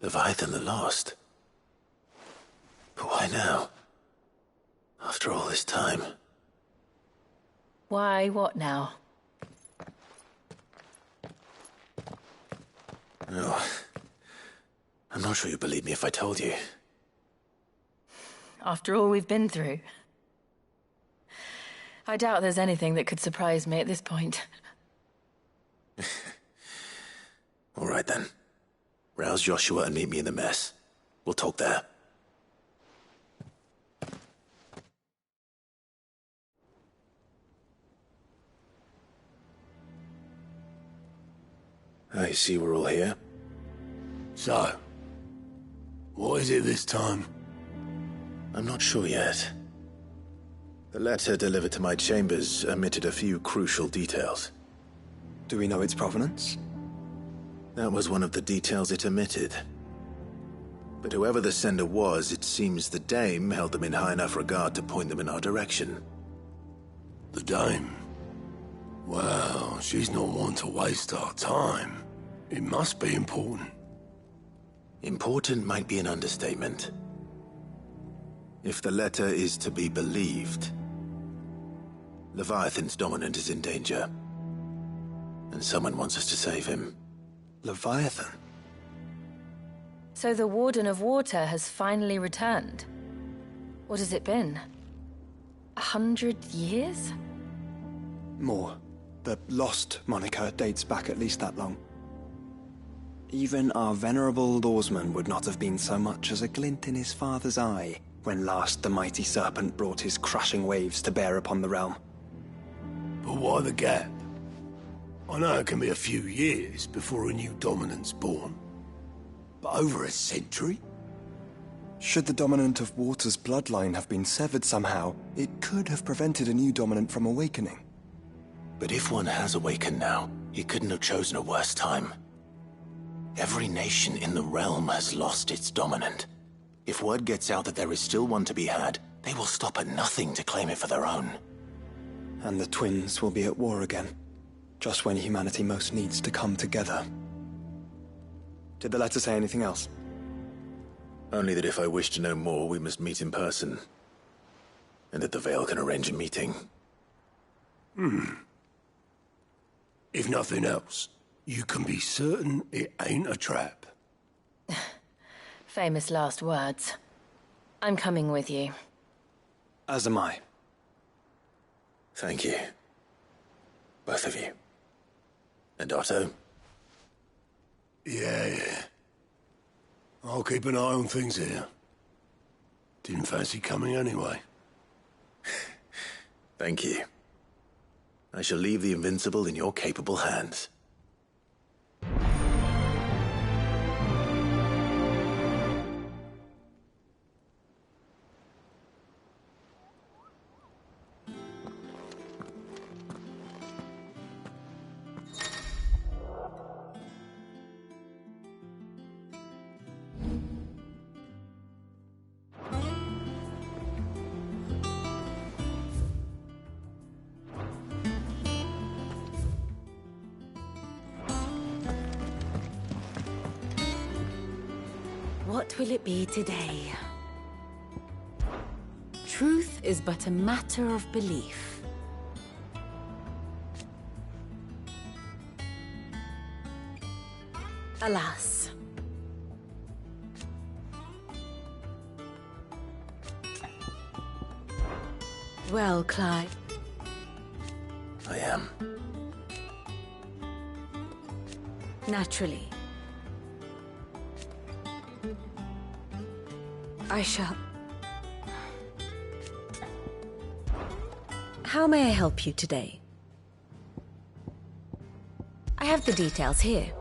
Leviathan the Lost. But why now? After all this time. Why, what now? No. I'm not sure you'd believe me if I told you. After all we've been through. I doubt there's anything that could surprise me at this point. All right then. Rouse Joshua and meet me in the mess. We'll talk there. I see we're all here. So, what is it this time? I'm not sure yet. The letter delivered to my chambers omitted a few crucial details. Do we know its provenance? That was one of the details it omitted. But whoever the sender was, it seems the Dame held them in high enough regard to point them in our direction. The Dame? Well, she's not one to waste our time. It must be important. Important might be an understatement. If the letter is to be believed, Leviathan's dominant is in danger. And someone wants us to save him. Leviathan? So the Warden of Water has finally returned. What has it been? 100 years? More. The Lost moniker dates back at least that long. Even our venerable lawsman would not have been so much as a glint in his father's eye when last the mighty serpent brought his crushing waves to bear upon the realm. But why the gap? I know it can be a few years before a new dominant's born. But over a century? Should the dominant of Water's bloodline have been severed somehow, it could have prevented a new dominant from awakening. But if one has awakened now, he couldn't have chosen a worse time. Every nation in the realm has lost its dominant. If word gets out that there is still one to be had, they will stop at nothing to claim it for their own. And the twins will be at war again, just when humanity most needs to come together. Did the letter say anything else? Only that if I wish to know more, we must meet in person. And that the Veil can arrange a meeting. If nothing else, you can be certain it ain't a trap. Famous last words. I'm coming with you. As am I. Thank you. Both of you. And Otto? Yeah. I'll keep an eye on things here. Didn't fancy coming anyway. Thank you. I shall leave the Invincible in your capable hands. What will it be today? Truth is but a matter of belief. Alas. Well, Clive. I am. Naturally. I shall. How may I help you today? I have the details here.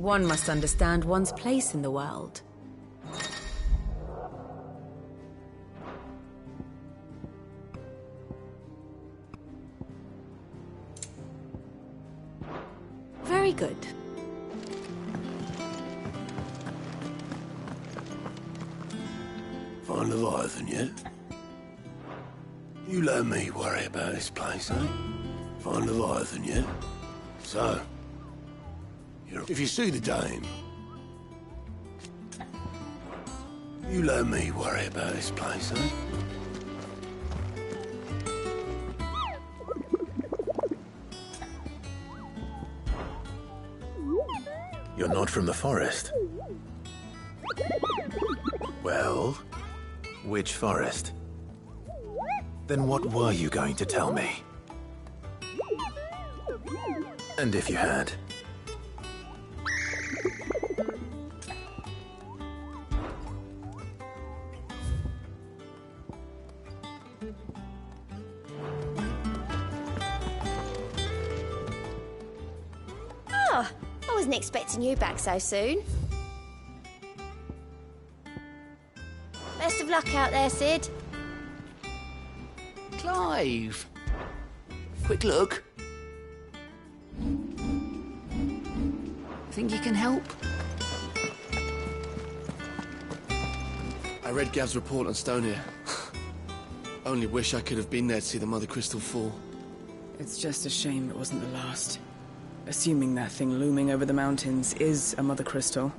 One must understand one's place in the world. Very good. Find Leviathan yet? You let me worry about this place, eh? Find Leviathan yet? So, if you see the dame, you let me worry about this place, eh? You're not from the forest. Well, which forest? Then what were you going to tell me? And if you had? Oh, I wasn't expecting you back so soon. Best of luck out there, Sid. Clive! Quick look. Think you can help? I read Gav's report on Stonehere. Only wish I could have been there to see the Mother Crystal fall. It's just a shame it wasn't the last. Assuming that thing looming over the mountains is a Mother Crystal.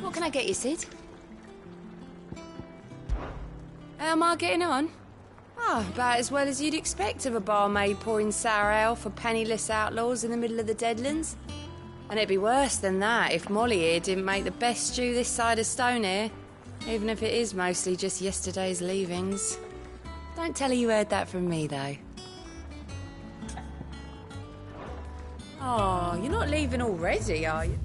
What can I get you, Sid? How am I getting on? Oh, about as well as you'd expect of a barmaid pouring sour ale for penniless outlaws in the middle of the Deadlands. And it'd be worse than that if Molly here didn't make the best stew this side of Stonehere, even if it is mostly just yesterday's leavings. Don't tell her you heard that from me, though. Oh, you're not leaving already, are you?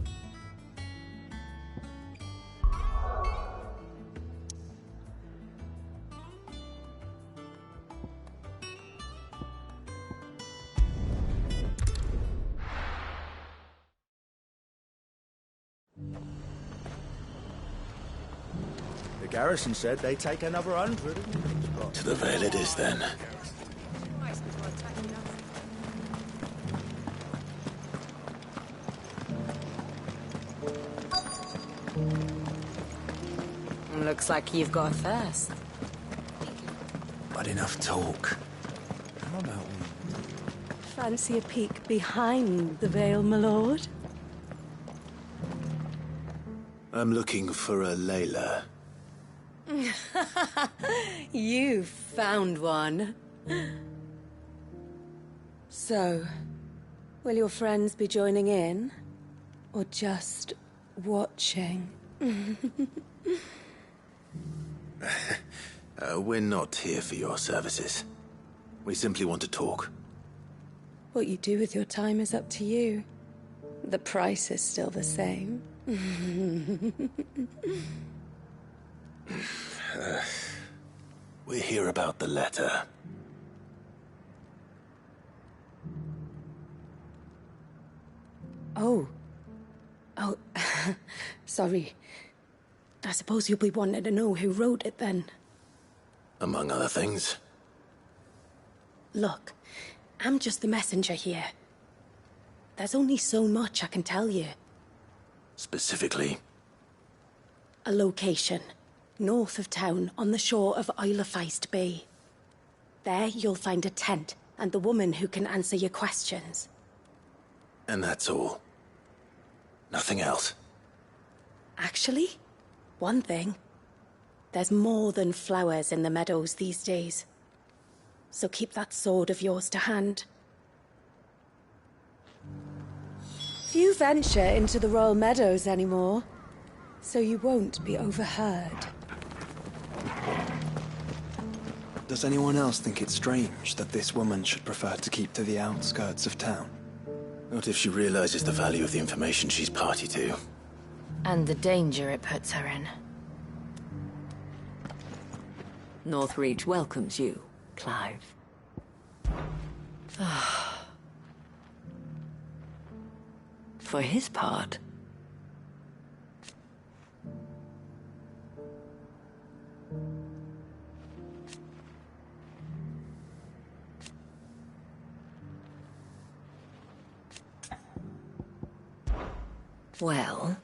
The garrison said they'd take another 100. To the Vale it is, then. Looks like you've got a thirst. But enough talk. How about Fancy a peek behind the veil, my lord? I'm looking for a Layla. You found one. So, will your friends be joining in? Or just watching? We're not here for your services. We simply want to talk. What you do with your time is up to you. The price is still the same. We're here about the letter. Oh. Sorry. I suppose you'll be wanting to know who wrote it then. Among other things. Look, I'm just the messenger here. There's only so much I can tell you. Specifically? A location. North of town, on the shore of Isle of Feist Bay. There you'll find a tent, and the woman who can answer your questions. And that's all. Nothing else. Actually, one thing. There's more than flowers in the meadows these days. So keep that sword of yours to hand. Few venture into the Royal Meadows anymore, so you won't be overheard. Does anyone else think it's strange that this woman should prefer to keep to the outskirts of town? What if she realizes the value of the information she's party to? And the danger it puts her in. Northreach welcomes you, Clive. For his part, well,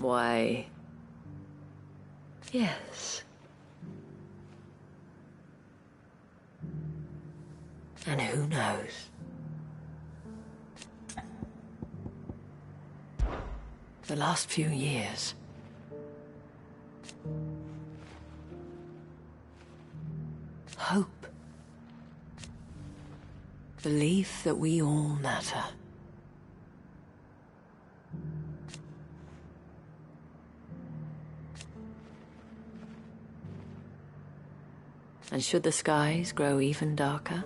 why, yes. And who knows? The last few years, hope, belief that we all matter. And should the skies grow even darker?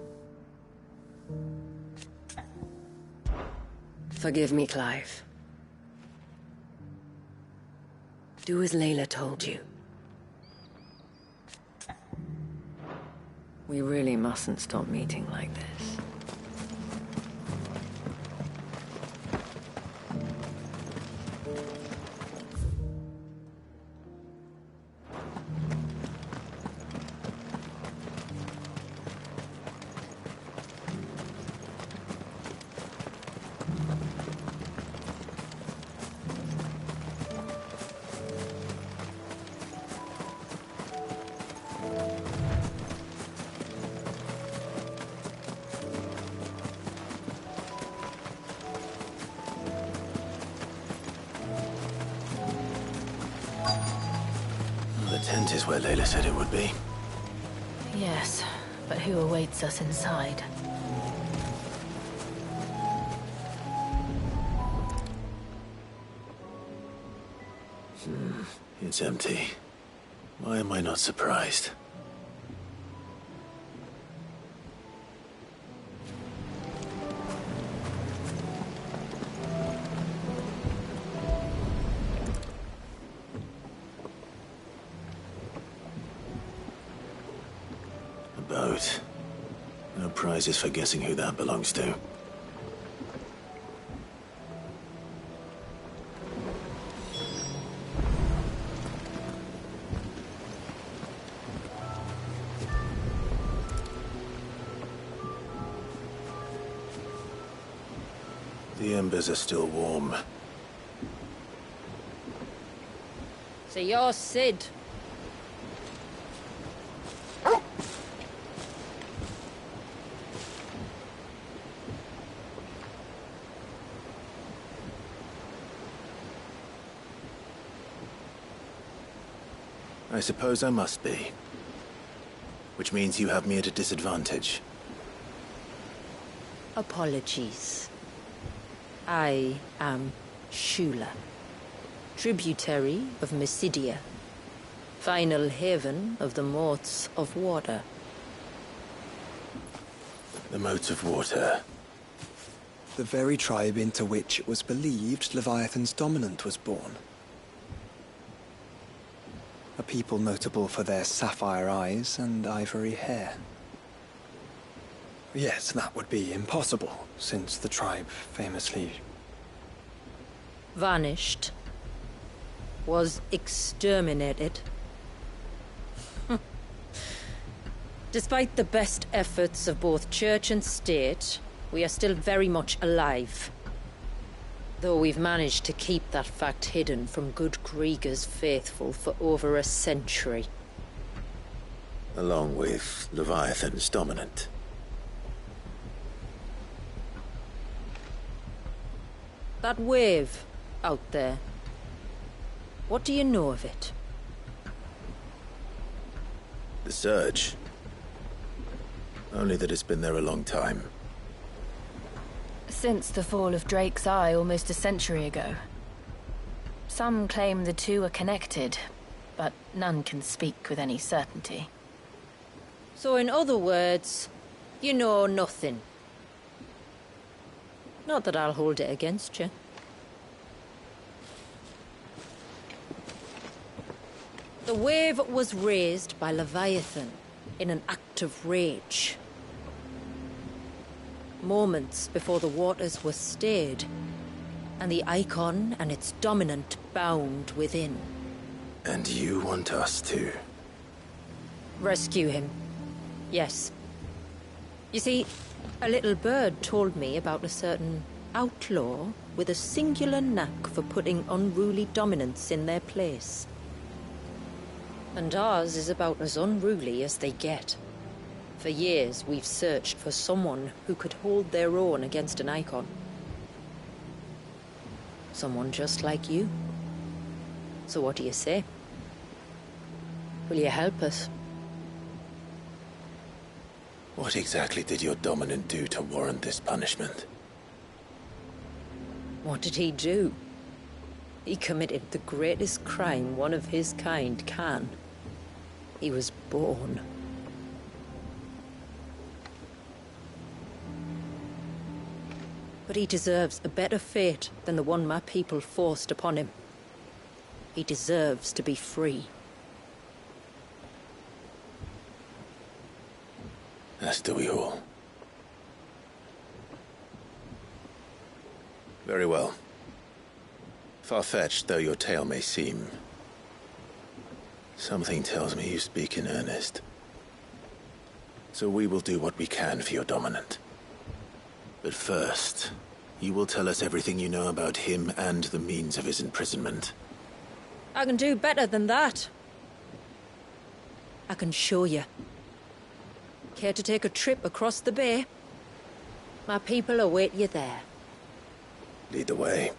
Forgive me, Clive. Do as Layla told you. We really mustn't stop meeting like this. The tent is where Layla said it would be. Yes, but who awaits us inside? It's empty. Why am I not surprised? A boat. No prizes for guessing who that belongs to. The embers are still warm. So you're Sid. I suppose I must be. Which means you have me at a disadvantage. Apologies. I am Shula, tributary of Mysidia, final haven of the Motes of Water. The Motes of Water. The very tribe into which it was believed Leviathan's dominant was born. A people notable for their sapphire eyes and ivory hair. Yes, that would be impossible, since the tribe famously... Vanished. Was exterminated. Despite the best efforts of both church and state, we are still very much alive. Though we've managed to keep that fact hidden from good Krieger's faithful for over a century. Along with Leviathan's dominant. That wave out there. What do you know of it? The surge. Only that it's been there a long time. Since the fall of Drake's Eye almost a century ago. Some claim the two are connected, but none can speak with any certainty. So in other words, you know nothing. Not that I'll hold it against you. The wave was raised by Leviathan in an act of rage. Moments before the waters were stayed, and the icon and its dominant bound within. And you want us to? Rescue him. Yes. You see, a little bird told me about a certain outlaw with a singular knack for putting unruly dominants in their place. And ours is about as unruly as they get. For years, we've searched for someone who could hold their own against an icon. Someone just like you. So what do you say? Will you help us? What exactly did your dominant do to warrant this punishment? What did he do? He committed the greatest crime one of his kind can. He was born. But he deserves a better fate than the one my people forced upon him. He deserves to be free. As do we all. Very well. Far-fetched though your tale may seem, something tells me you speak in earnest. So we will do what we can for your dominant. But first, you will tell us everything you know about him and the means of his imprisonment. I can do better than that. I can show you. Care to take a trip across the bay? My people await you there. Lead the way.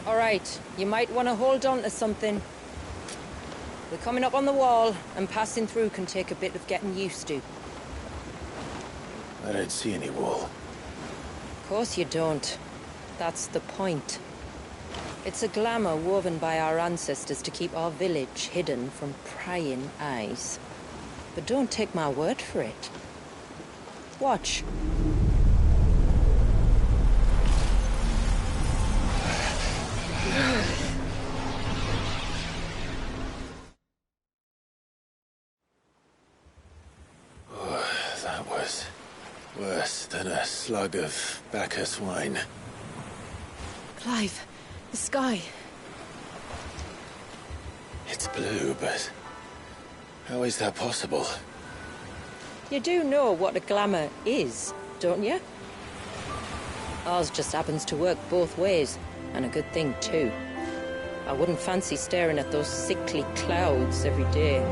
All right, you might want to hold on to something. We're coming up on the wall, and passing through can take a bit of getting used to. I don't see any wall. Of course you don't. That's the point. It's a glamour woven by our ancestors to keep our village hidden from prying eyes. But don't take my word for it. Watch. That was worse than a slug of Bacchus wine. Clive, the sky. It's blue, but how is that possible? You do know what a glamour is, don't you? Ours just happens to work both ways, and a good thing too. I wouldn't fancy staring at those sickly clouds every day.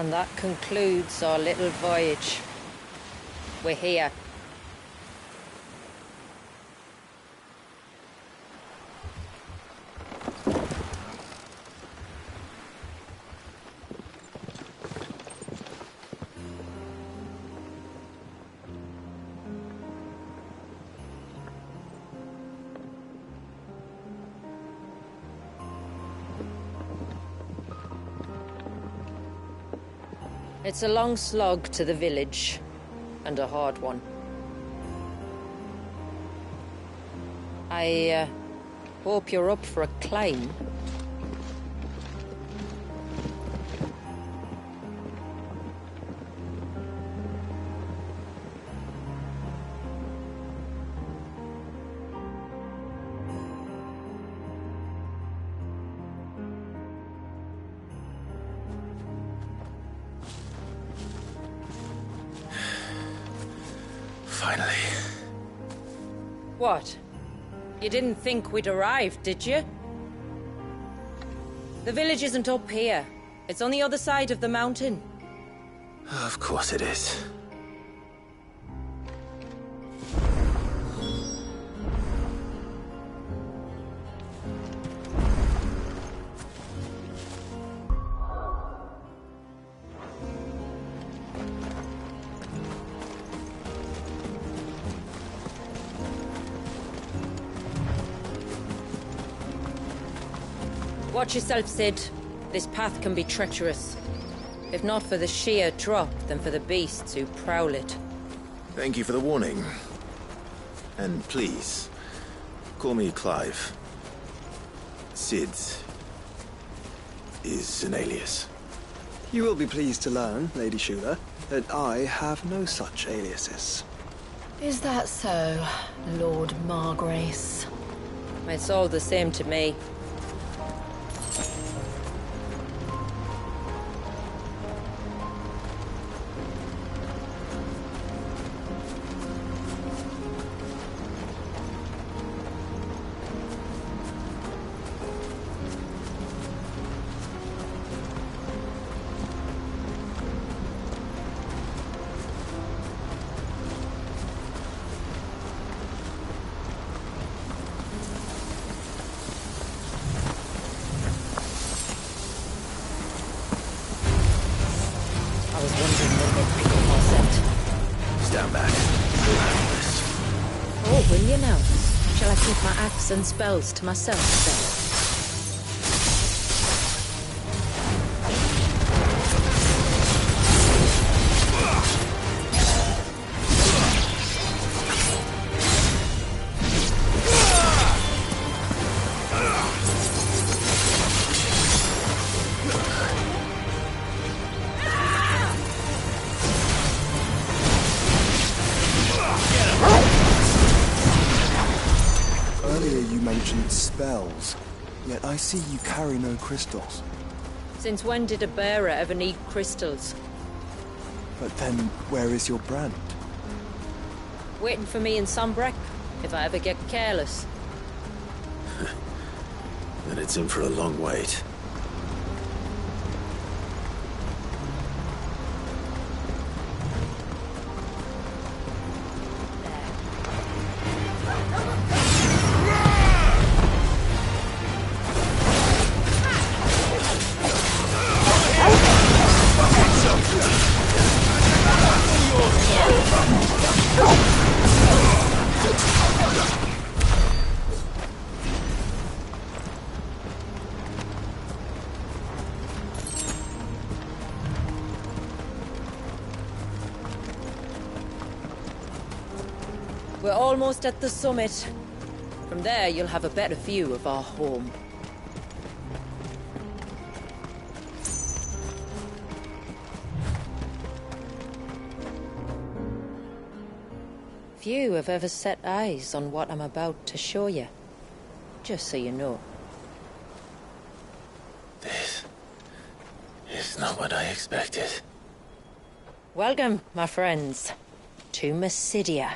And that concludes our little voyage. We're here. It's a long slog to the village, and a hard one. I hope you're up for a climb. Finally. What? You didn't think we'd arrived, did you? The village isn't up here. It's on the other side of the mountain. Of course it is. Watch yourself, Sid. This path can be treacherous. If not for the sheer drop, then for the beasts who prowl it. Thank you for the warning. And please, call me Clive. Sid is an alias. You will be pleased to learn, Lady Shula, that I have no such aliases. Is that so, Lord Margrace? It's all the same to me. Stand back. We'll handle this. Oh, will you now? Shall I keep my axe and spells to myself then? Spells, yet I see you carry no crystals. Since when did a bearer ever need crystals? But then, where is your brand? Waiting for me in Sombrek, if I ever get careless. Then it's in for a long wait. We're almost at the summit. From there, you'll have a better view of our home. Few have ever set eyes on what I'm about to show you. Just so you know. This is not what I expected. Welcome, my friends, to Mysidia.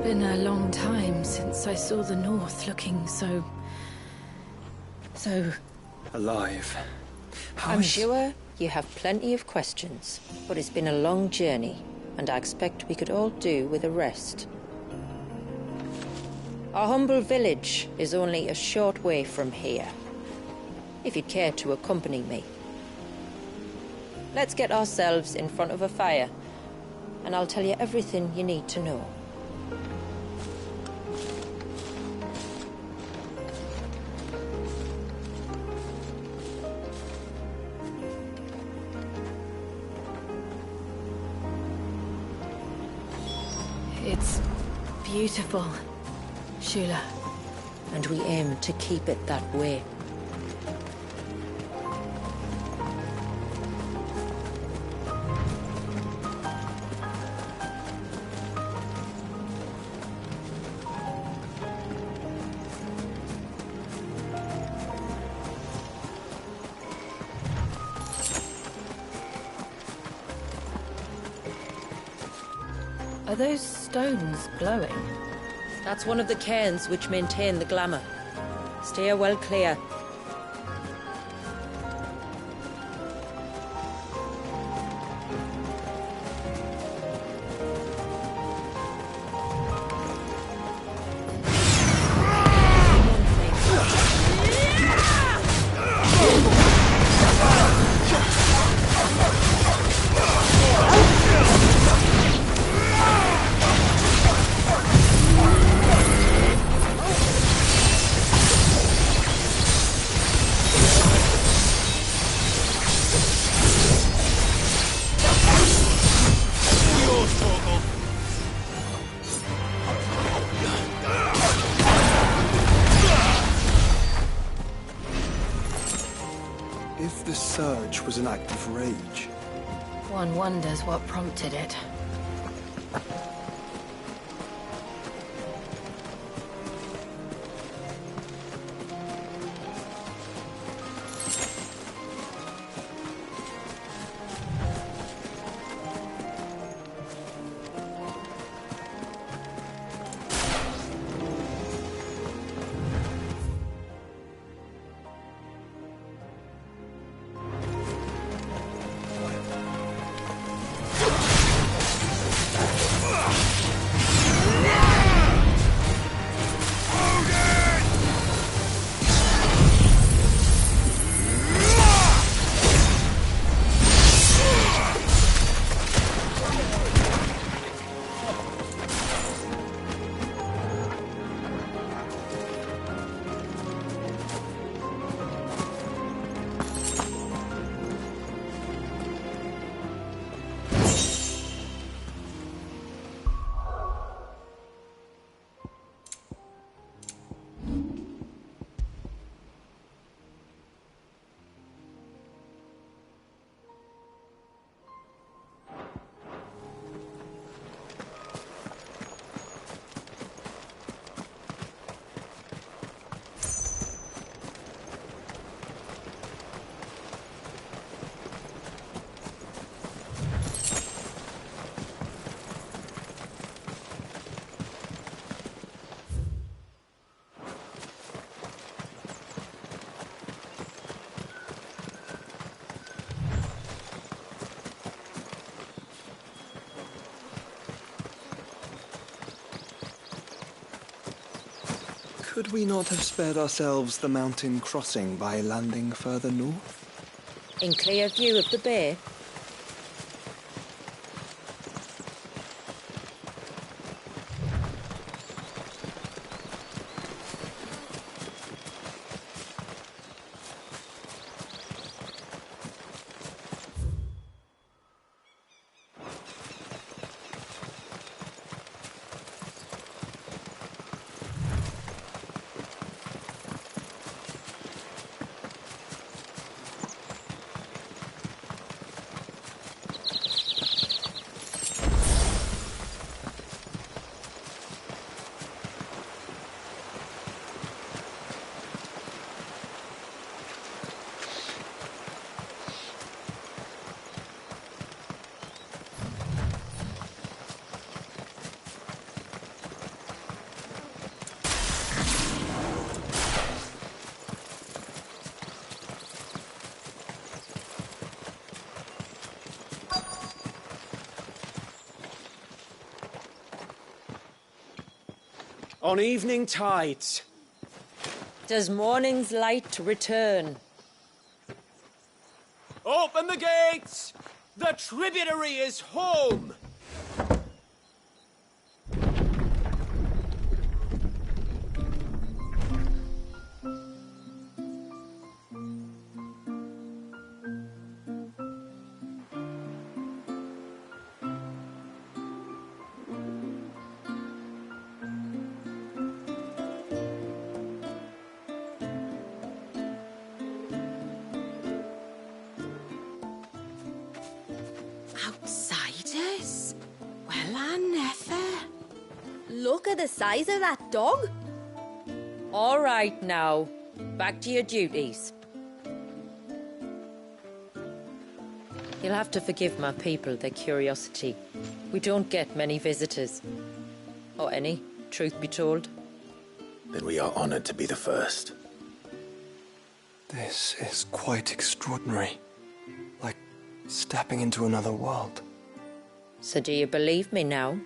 Been a long time since I saw the North looking so... alive. I'm sure you have plenty of questions, but it's been a long journey, and I expect we could all do with a rest. Our humble village is only a short way from here, if you'd care to accompany me. Let's get ourselves in front of a fire, and I'll tell you everything you need to know. It's beautiful, Shula. And we aim to keep it that way. Are those stones glowing? That's one of the cairns which maintain the glamour. Steer well clear. If the surge was an act of rage... One wonders what prompted it. Could we not have spared ourselves the mountain crossing by landing further north? In clear view of the bay? On evening tides. Does morning's light return? Open the gates! The tributary is home! Outsiders? Well, I never. Look at the size of that dog. All right now, back to your duties. You'll have to forgive my people their curiosity. We don't get many visitors. Or any, truth be told. Then we are honored to be the first. This is quite extraordinary. Like stepping into another world. So do you believe me now?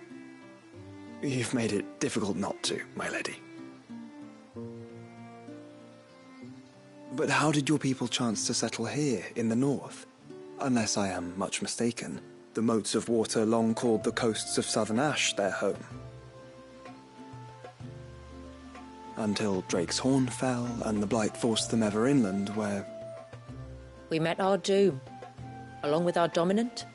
You've made it difficult not to, my lady. But how did your people chance to settle here, in the north? Unless I am much mistaken, the moats of water long called the coasts of southern Ash their home. Until Drake's Horn fell, and the Blight forced them ever inland, where... We met our doom, along with our dominant.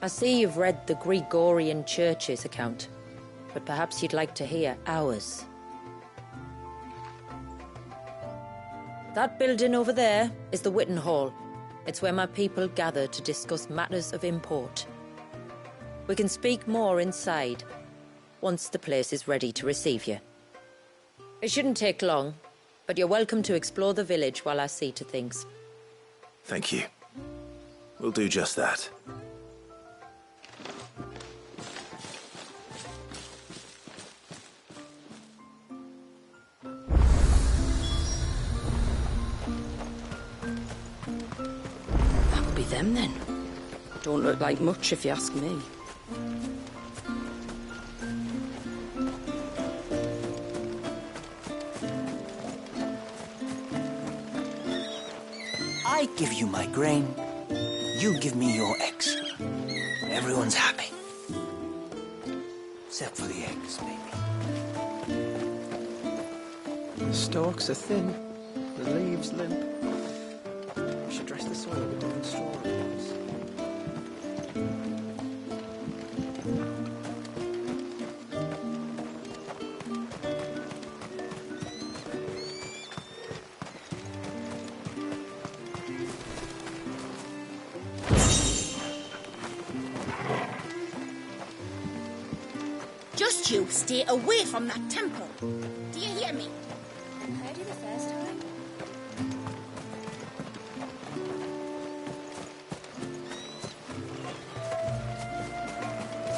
I see you've read the Gregorian Church's account, but perhaps you'd like to hear ours. That building over there is the Witten Hall. It's where my people gather to discuss matters of import. We can speak more inside, once the place is ready to receive you. It shouldn't take long, but you're welcome to explore the village while I see to things. Thank you. We'll do just that. That'll be them then. Don't look like much if you ask me. I give you my grain, you give me your eggs. Everyone's happy. Except for the eggs, maybe. The stalks are thin, the leaves limp. We should dress the soil with different straw ribbons. Just you stay away from that temple. Do you hear me? I heard you the first time.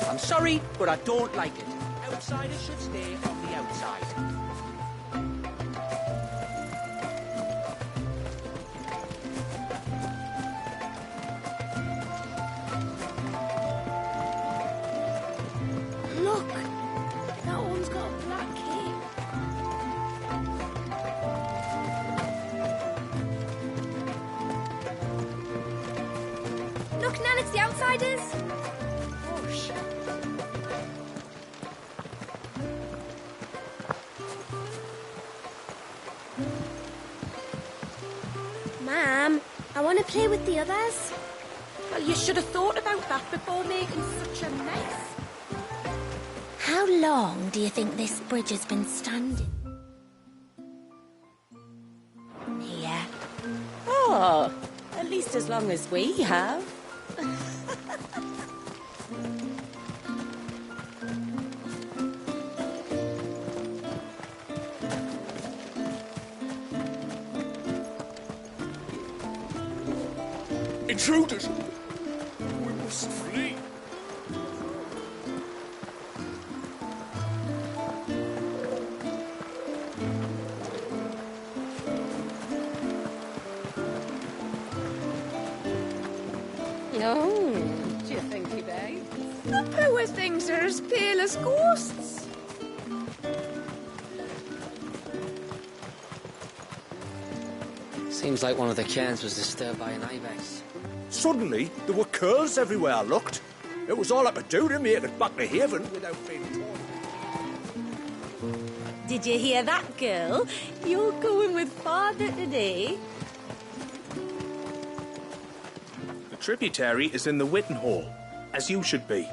I'm sorry, but I don't like it. Outsiders should stay on the outside. Look, that one's got a black cape. Look, Nan, it's the outsiders. Oh, shit. Ma'am, I want to play with the others. Well, you should have thought about that before making such a mess. How long do you think this bridge has been standing? Here. Oh, at least as long as we have. Intruders! We must flee. Oh, do you think he begs? The poor things are as pale as ghosts. Seems like one of the cairns was disturbed by an ibex. Suddenly, there were curls everywhere I looked. It was all I could do to make it back to Haven without being torn. Did you hear that, girl? You're going with father today. The tributary is in the Witten Hall, as you should be.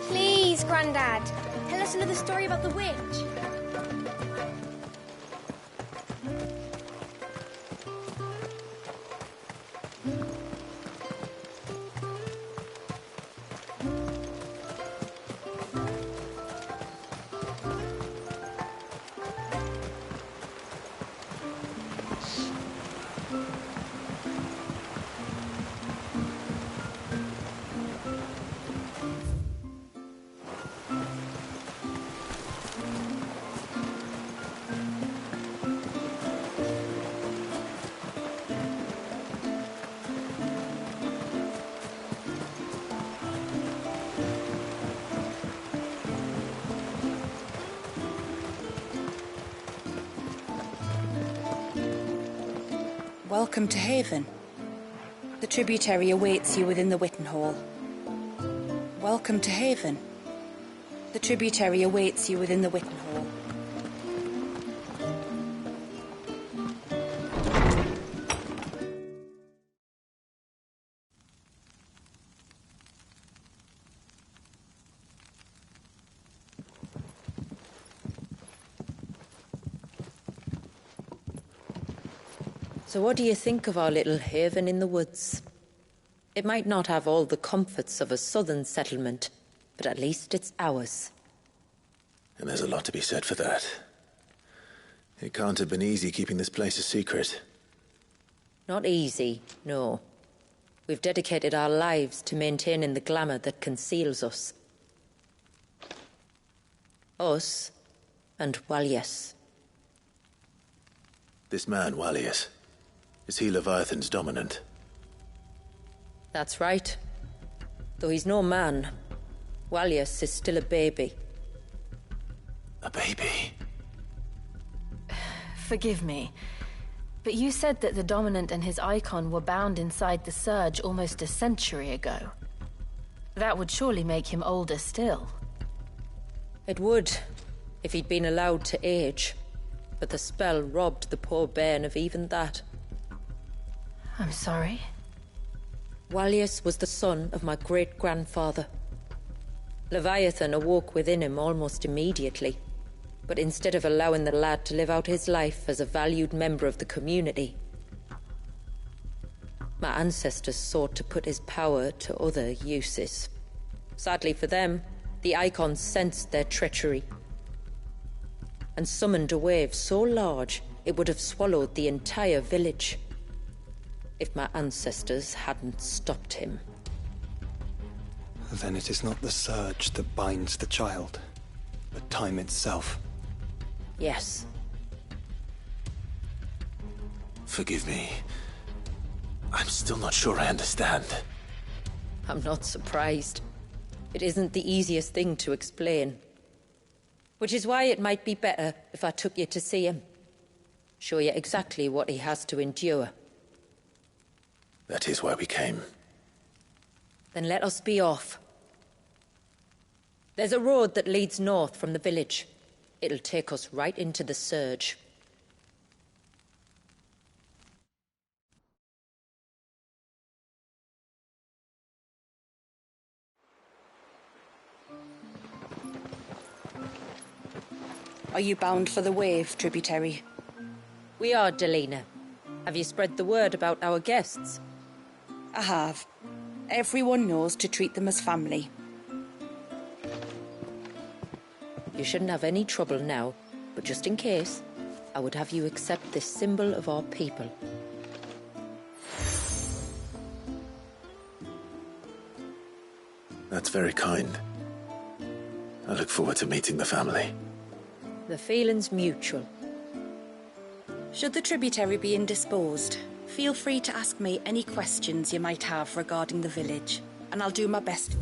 Please, Grandad, tell us another story about the witch. Welcome to Haven. The tributary awaits you within the Witten Hall. Welcome to Haven. The tributary awaits you within the Witten Hall. So what do you think of our little haven in the woods? It might not have all the comforts of a southern settlement, but at least it's ours. And there's a lot to be said for that. It can't have been easy keeping this place a secret. Not easy, no. We've dedicated our lives to maintaining the glamour that conceals us. Us and Walyas. This man, Walyas, is he Leviathan's dominant? That's right. Though he's no man, Walyas is still a baby. A baby? Forgive me, but you said that the Dominant and his icon were bound inside the Surge almost a century ago. That would surely make him older still. It would, if he'd been allowed to age. But the spell robbed the poor bairn of even that. I'm sorry. Walyas was the son of my great-grandfather. Leviathan awoke within him almost immediately, but instead of allowing the lad to live out his life as a valued member of the community, my ancestors sought to put his power to other uses. Sadly for them, the icons sensed their treachery and summoned a wave so large it would have swallowed the entire village if my ancestors hadn't stopped him. Then it is not the surge that binds the child, but time itself. Yes. Forgive me. I'm still not sure I understand. I'm not surprised. It isn't the easiest thing to explain. Which is why it might be better if I took you to see him. Show you exactly what he has to endure. That is why we came. Then let us be off. There's a road that leads north from the village. It'll take us right into the Surge. Are you bound for the Wave, tributary? We are, Delina. Have you spread the word about our guests? I have. Everyone knows to treat them as family. You shouldn't have any trouble now, but just in case, I would have you accept this symbol of our people. That's very kind. I look forward to meeting the family. The feeling's mutual. Should the tributary be indisposed, feel free to ask me any questions you might have regarding the village, and I'll do my best.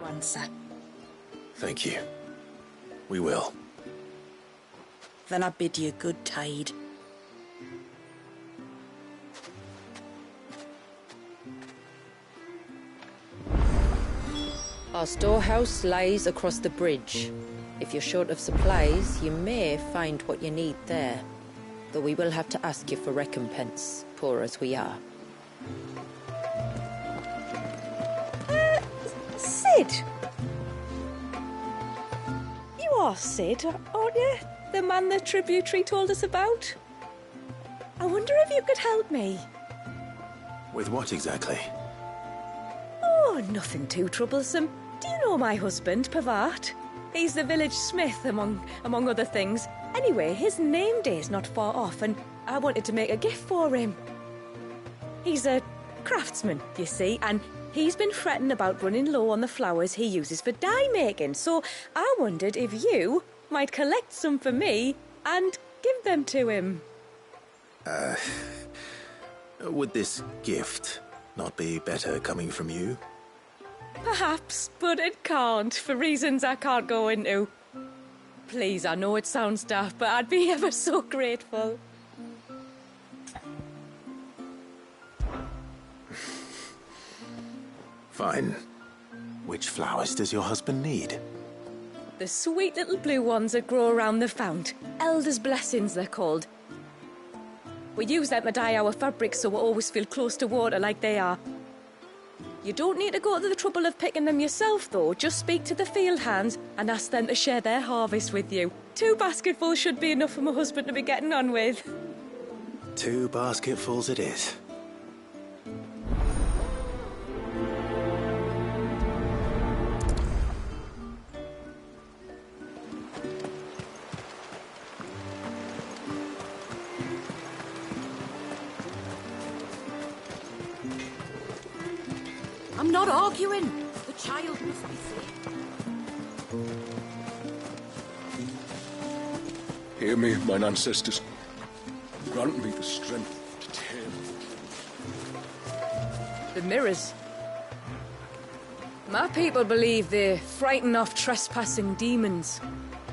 Answer. Thank you. We will. Then I bid you good tide. Our storehouse lies across the bridge. If you're short of supplies, you may find what you need there. Though we will have to ask you for recompense, poor as we are. Sid! You are Sid, aren't you? The man the tributary told us about? I wonder if you could help me. With what exactly? Oh, nothing too troublesome. Do you know my husband, Pavat? He's the village smith, among other things. Anyway, his name day's not far off, and I wanted to make a gift for him. He's a craftsman, you see, and he's been fretting about running low on the flowers he uses for dye making, so I wondered if you might collect some for me and give them to him. Would this gift not be better coming from you? Perhaps, but it can't, for reasons I can't go into. Please, I know it sounds daft, but I'd be ever so grateful. Fine. Which flowers does your husband need? The sweet little blue ones that grow around the fount. Elders' blessings, they're called. We use them to dye our fabrics so we always feel close to water like they are. You don't need to go to the trouble of picking them yourself, though. Just speak to the field hands and ask them to share their harvest with you. 2 basketfuls should be enough for my husband to be getting on with. 2 basketfuls it is. I'm not arguing. The child must be saved. Hear me, mine ancestors. Grant me the strength to tear. The mirrors. My people believe they frighten off trespassing demons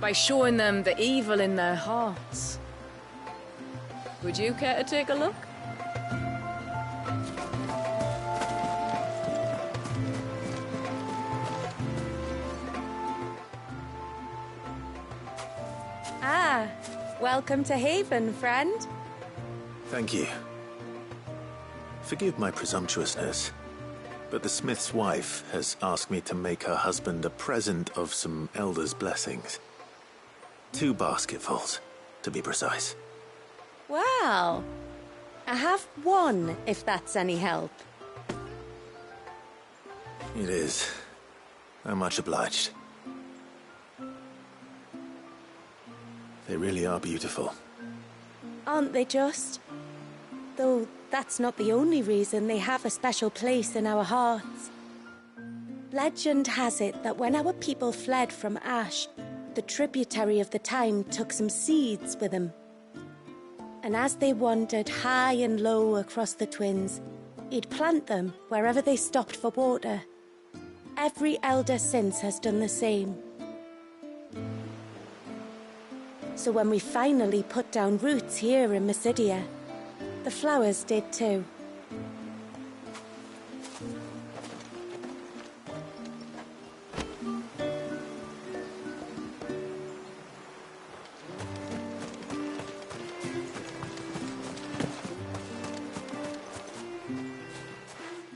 by showing them the evil in their hearts. Would you care to take a look? Ah, welcome to Haven, friend. Thank you. Forgive my presumptuousness, but the smith's wife has asked me to make her husband a present of some elders' blessings. 2 basketfuls, to be precise. Well, I have 1, if that's any help. It is. I'm much obliged. They really are beautiful. Aren't they just? Though that's not the only reason they have a special place in our hearts. Legend has it that when our people fled from Ash, the tributary of the time took some seeds with them. And as they wandered high and low across the twins, he'd plant them wherever they stopped for water. Every elder since has done the same. So when we finally put down roots here in Mysidia, the flowers did too.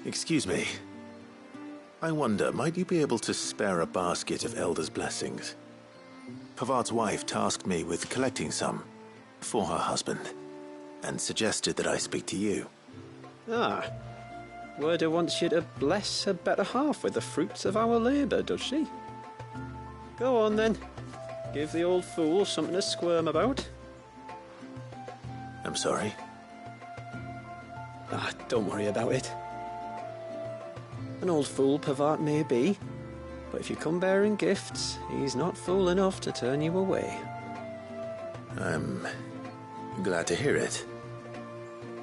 Excuse me. I wonder, might you be able to spare a basket of Elder's blessings? Pavart's wife tasked me with collecting some for her husband, and suggested that I speak to you. Ah. Werda wants you to bless her better half with the fruits of our labour, does she? Go on then. Give the old fool something to squirm about. I'm sorry? Ah, don't worry about it. An old fool Pavart may be, but if you come bearing gifts, he's not fool enough to turn you away. I'm glad to hear it.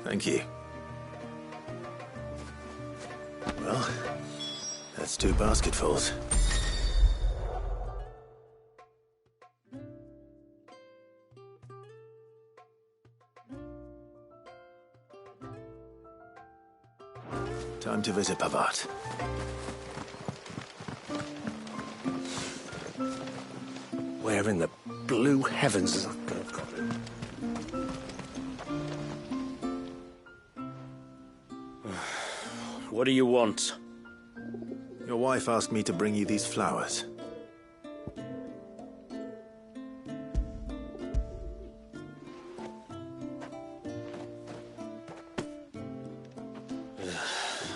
Thank you. Well, that's 2 basketfuls. Time to visit Pavart. Where in the blue heavens is... What do you want? Your wife asked me to bring you these flowers.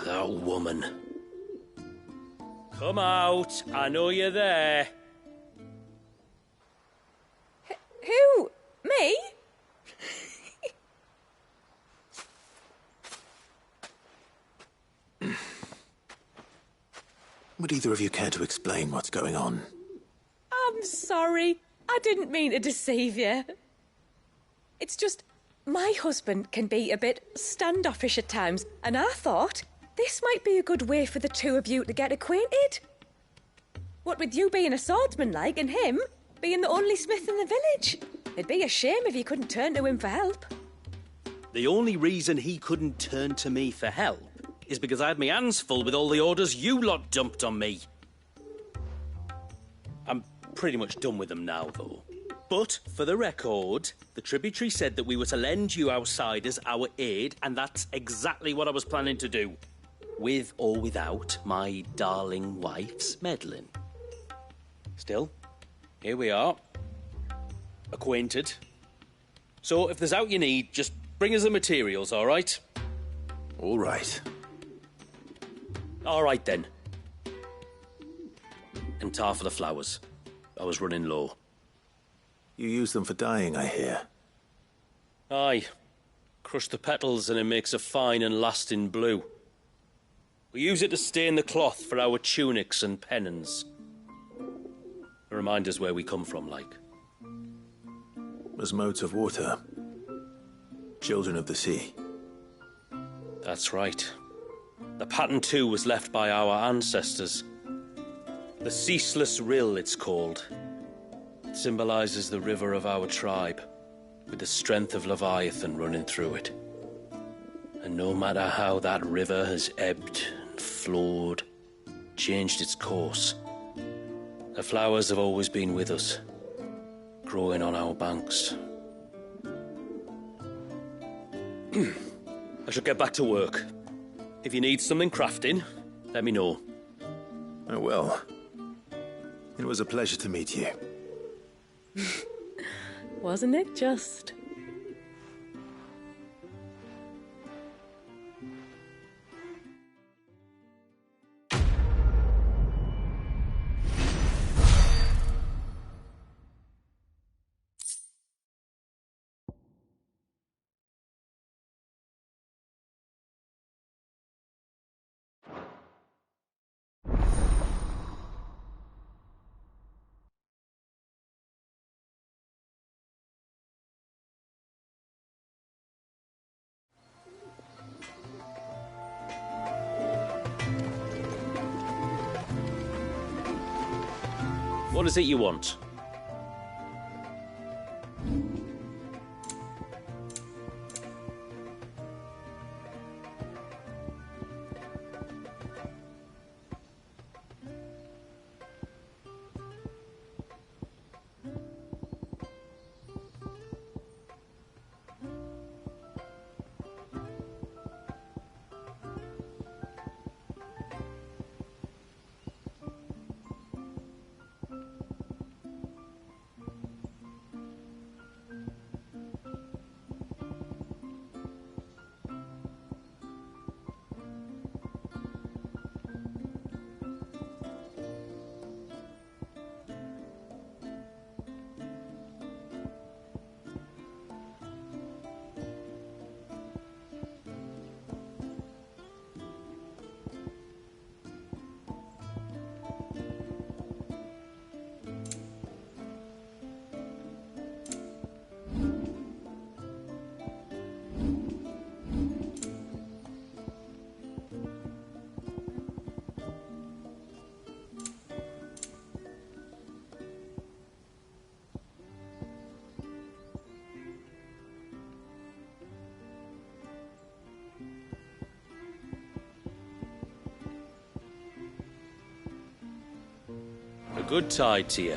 That woman. Come out. I know you're there. Who? Me? Would either of you care to explain what's going on? I'm sorry. I didn't mean to deceive you. It's just, my husband can be a bit standoffish at times, and I thought this might be a good way for the two of you to get acquainted. What with you being a swordsman like, and him being the only smith in the village. It'd be a shame if you couldn't turn to him for help. The only reason he couldn't turn to me for help is because I had my hands full with all the orders you lot dumped on me. I'm pretty much done with them now, though. But, for the record, the tributary said that we were to lend you outsiders our aid, and that's exactly what I was planning to do. With or without my darling wife's meddling. Still, here we are. Acquainted. So, if there's out you need, just bring us the materials, all right? All right. All right, then. And tar for the flowers. I was running low. You use them for dyeing, I hear. Aye. Crush the petals and it makes a fine and lasting blue. We use it to stain the cloth for our tunics and pennons. Remind us where we come from, like. As modes of water. Children of the sea. That's right. The pattern, too, was left by our ancestors. The Ceaseless Rill, it's called. It symbolises the river of our tribe, with the strength of Leviathan running through it. And no matter how that river has ebbed and flowed, changed its course, the flowers have always been with us, growing on our banks. I should get back to work. If you need something crafting, let me know. Oh, well. It was a pleasure to meet you. Wasn't it just? What is it you want? A good tide to you.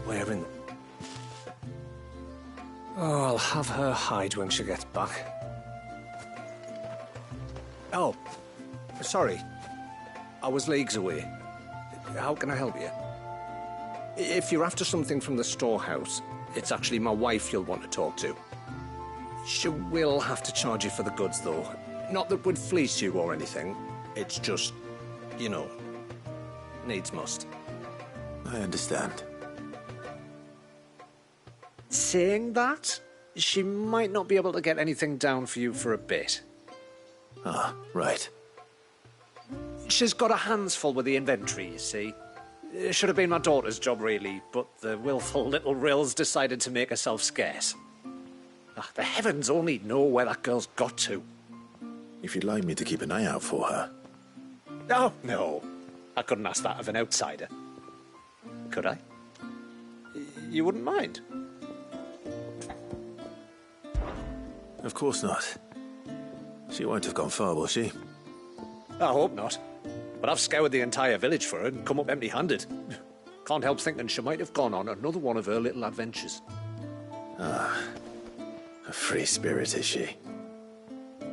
Where in? Oh, I'll have her hide when she gets back. Oh, sorry. I was leagues away. How can I help you? If you're after something from the storehouse, it's actually my wife you'll want to talk to. She will have to charge you for the goods, though. Not that would fleece you or anything. It's just, you know, needs must. I understand. Saying that, she might not be able to get anything down for you for a bit. Ah, right. She's got her hands full with the inventory, you see. It should have been my daughter's job, really, but the willful little rills decided to make herself scarce. Ah, the heavens only know where that girl's got to. If you'd like me to keep an eye out for her. Oh, no. I couldn't ask that of an outsider. Could I? You wouldn't mind? Of course not. She won't have gone far, will she? I hope not. But I've scoured the entire village for her and come up empty-handed. Can't help thinking she might have gone on another one of her little adventures. Ah, a free spirit, is she?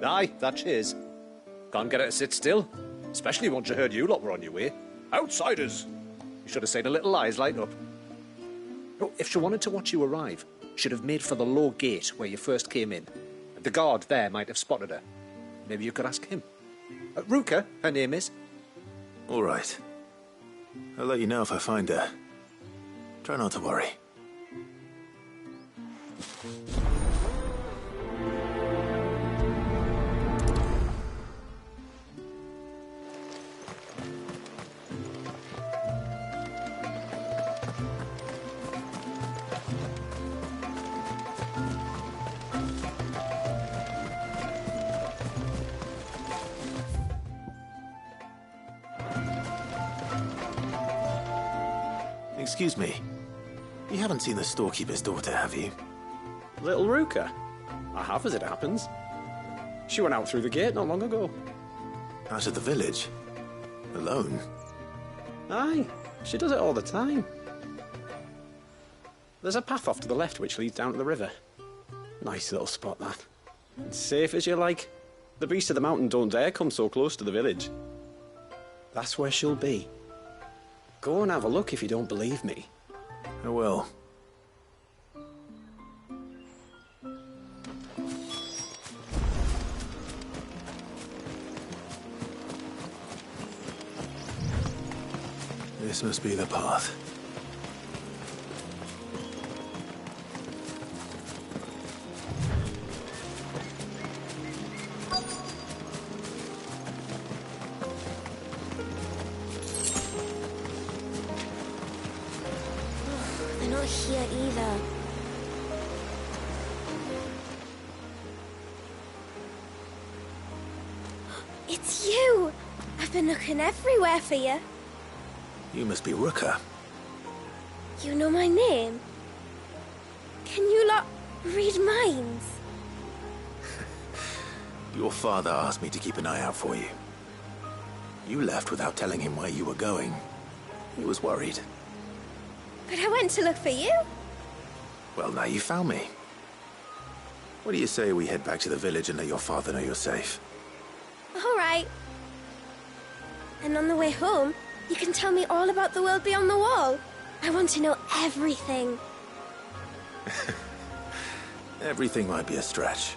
Aye, that she is. Can't get her to sit still. Especially once you heard you lot were on your way. Outsiders! You should have seen her little eyes light up. Oh, if she wanted to watch you arrive, she'd have made for the low gate where you first came in. The guard there might have spotted her. Maybe you could ask him. Ruka, her name is. All right. I'll let you know if I find her. Try not to worry. Excuse me. You haven't seen the storekeeper's daughter, have you? Little Ruka? I have, as it happens. She went out through the gate not long ago. Out of the village? Alone? Aye, she does it all the time. There's a path off to the left which leads down to the river. Nice little spot, that. It's safe as you like. The beasts of the mountain don't dare come so close to the village. That's where she'll be. Go and have a look if you don't believe me. I will. This must be the path. They're not here either. It's you! I've been looking everywhere for you. You must be Rooker. You know my name? Can you lot read minds? Your father asked me to keep an eye out for you. You left without telling him where you were going. He was worried. But I went to look for you. Well, now you found me. What do you say we head back to the village and let your father know you're safe? All right. And on the way home, you can tell me all about the world beyond the wall. I want to know everything. Everything might be a stretch.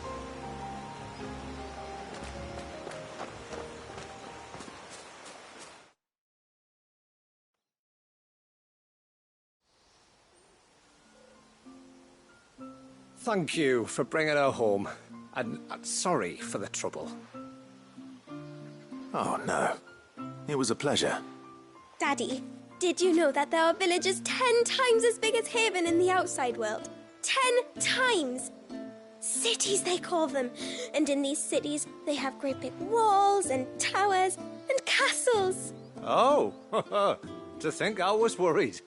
Thank you for bringing her home. And sorry for the trouble. Oh, no. It was a pleasure. Daddy, did you know that there are villages 10 times as big as Haven in the outside world? 10 times! Cities, they call them. And in these cities, they have great big walls and towers and castles. Oh, to think I was worried.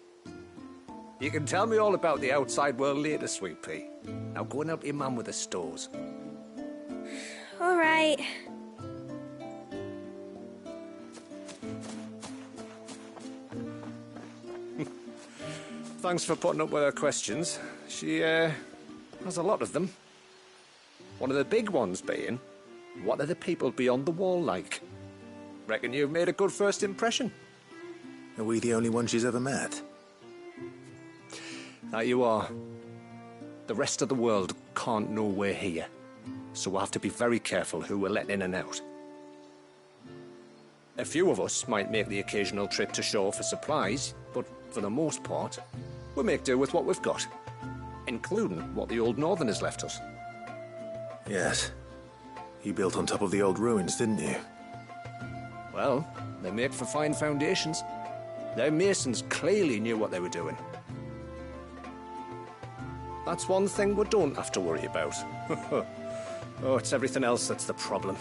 You can tell me all about the outside world later, Sweet Pea. Now go and help your mum with the stores. All right. Thanks for putting up with her questions. She, has a lot of them. One of the big ones being, what are the people beyond the wall like? Reckon you've made a good first impression. Are we the only ones she's ever met? That you are. The rest of the world can't know we're here, so we'll have to be very careful who we're letting in and out. A few of us might make the occasional trip to shore for supplies, but for the most part, we'll make do with what we've got, including what the old Northerners left us. Yes. You built on top of the old ruins, didn't you? Well, they make for fine foundations. Their masons clearly knew what they were doing. That's one thing we don't have to worry about. Oh, it's everything else that's the problem.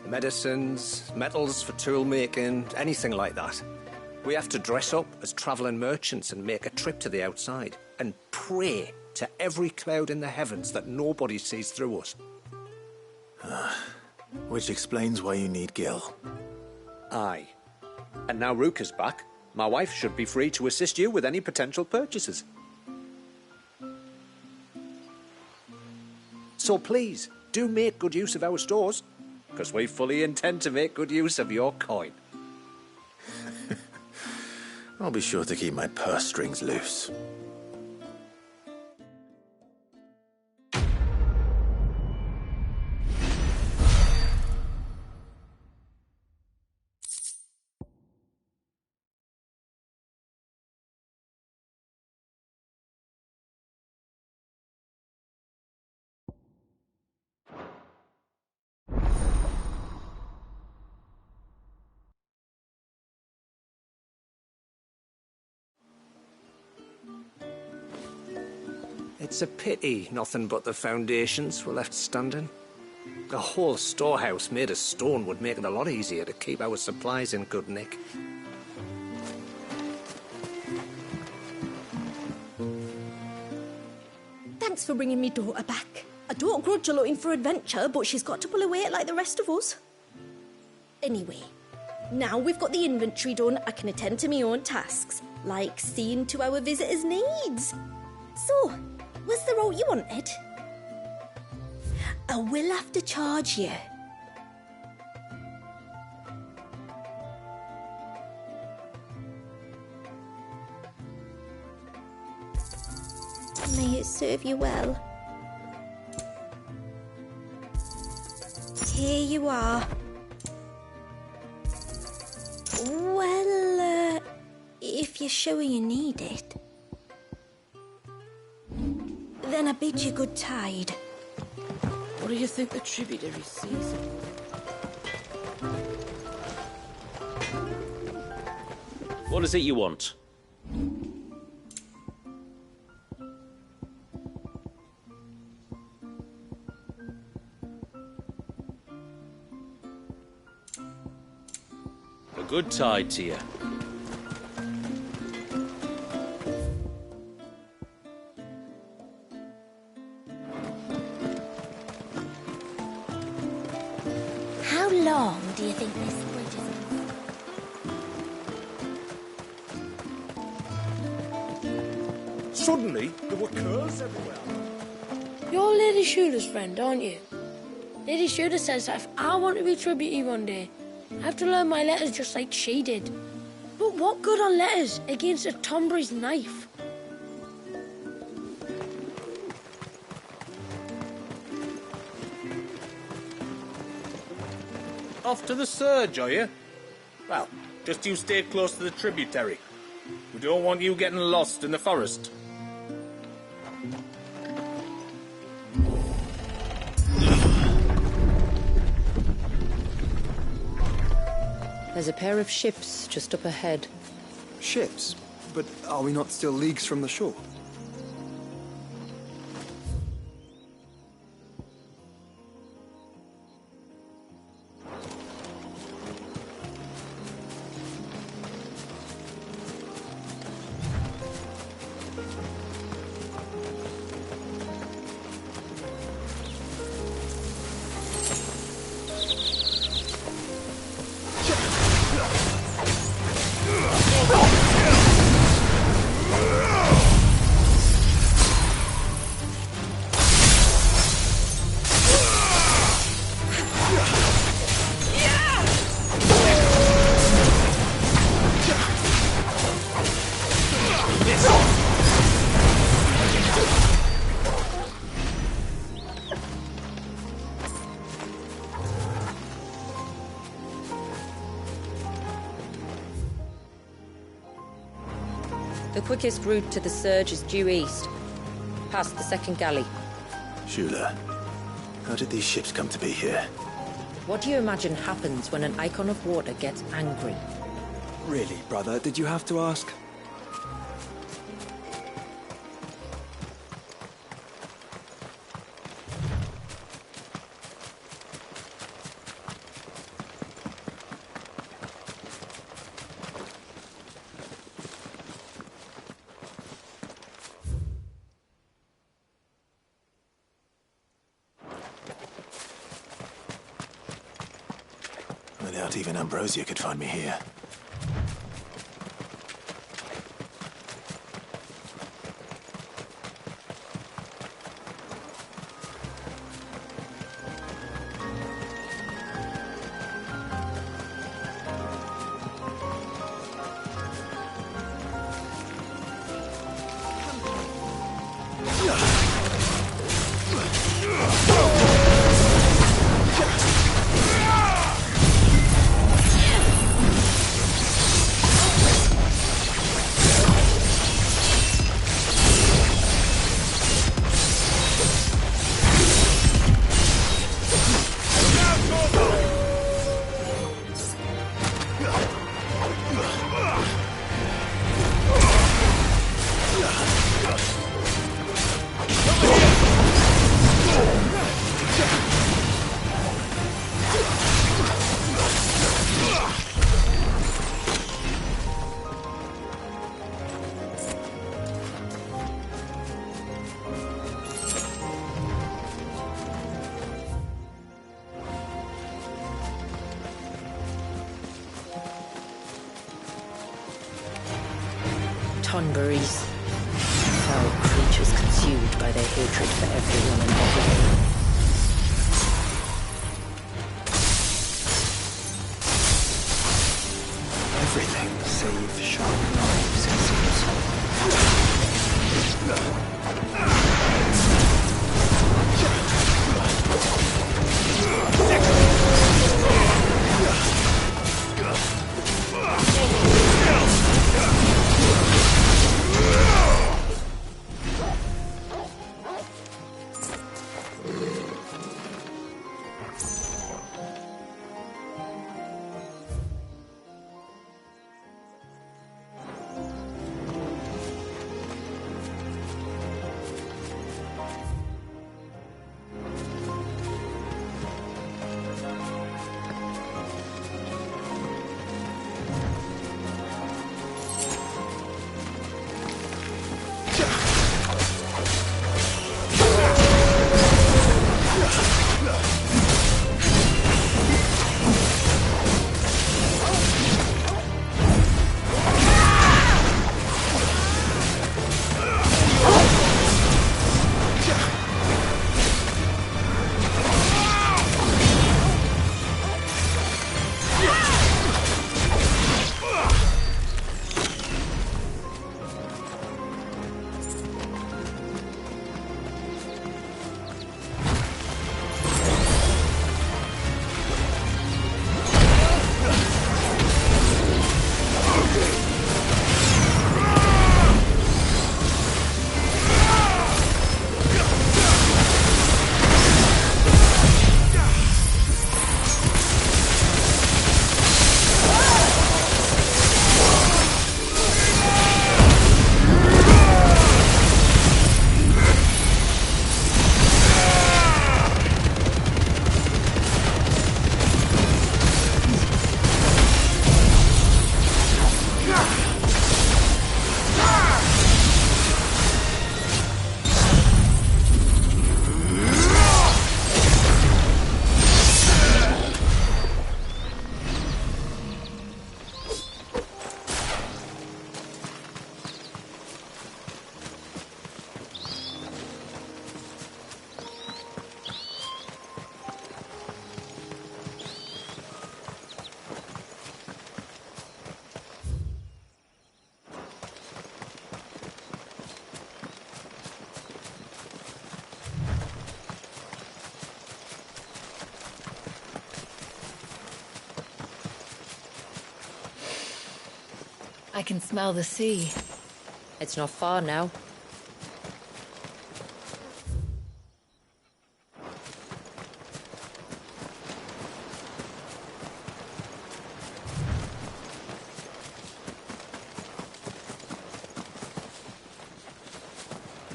Medicines, metals for tool making, anything like that. We have to dress up as travelling merchants and make a trip to the outside and pray to every cloud in the heavens that nobody sees through us. Which explains why you need Gil. Aye. And now Ruka's back, my wife should be free to assist you with any potential purchases. So please, do make good use of our stores, because we fully intend to make good use of your coin. I'll be sure to keep my purse strings loose. It's a pity nothing but the foundations were left standing. The whole storehouse made of stone would make it a lot easier to keep our supplies in good nick. Thanks for bringing me daughter back. I don't grudge her looking for adventure, but she's got to pull her weight like the rest of us. Anyway, now we've got the inventory done, I can attend to my own tasks, like seeing to our visitors' needs. So, where's the route you wanted? I will have to charge you. May it serve you well. Here you are. Well, if you're sure you need it, then I bid you good tide. What do you think the tributary sees? What is it you want? Good tide to you. How long do you think this bridge is? Suddenly, there were curls everywhere. You're Lady Shooter's friend, aren't you? Lady Shooter says that if I want to be tributary one day, I have to learn my letters just like she did. But what good are letters against a Tonbury's knife? Off to the surge, are you? Well, just you stay close to the tributary. We don't want you getting lost in the forest. There's a pair of ships just up ahead. Ships? But are we not still leagues from the shore? The quickest route to the surge is due east, past the second galley. Shula, how did these ships come to be here? What do you imagine happens when an icon of water gets angry? Really, brother, did you have to ask? I doubt even Ambrosia could find me here. Tonburies. Foul creatures consumed by their hatred for everyone and everything. Everything save sharp knives, it I can smell the sea. It's not far now.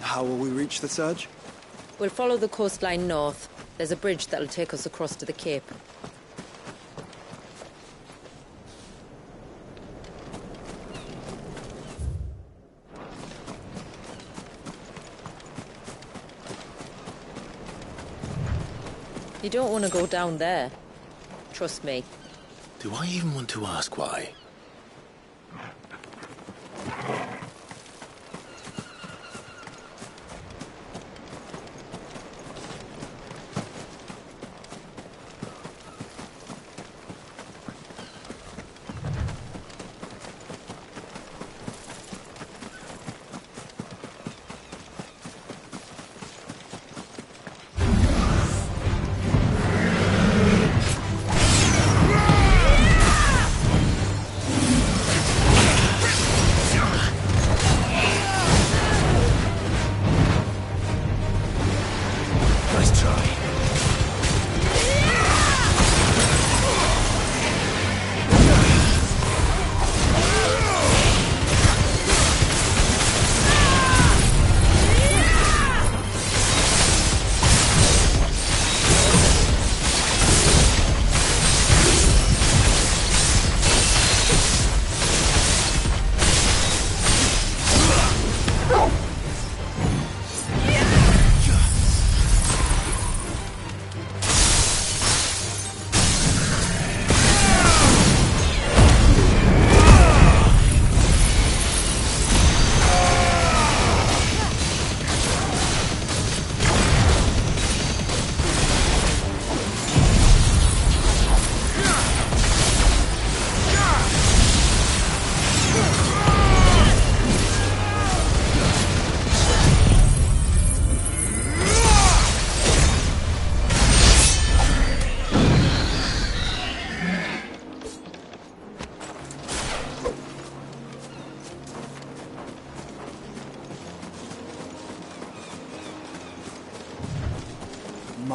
How will we reach the surge? We'll follow the coastline north. There's a bridge that'll take us across to the Cape. You don't want to go down there. Trust me. Do I even want to ask why?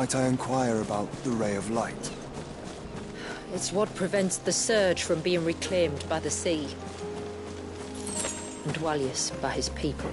Might I inquire about the Ray of Light? It's what prevents the surge from being reclaimed by the sea. And Dwalius by his people.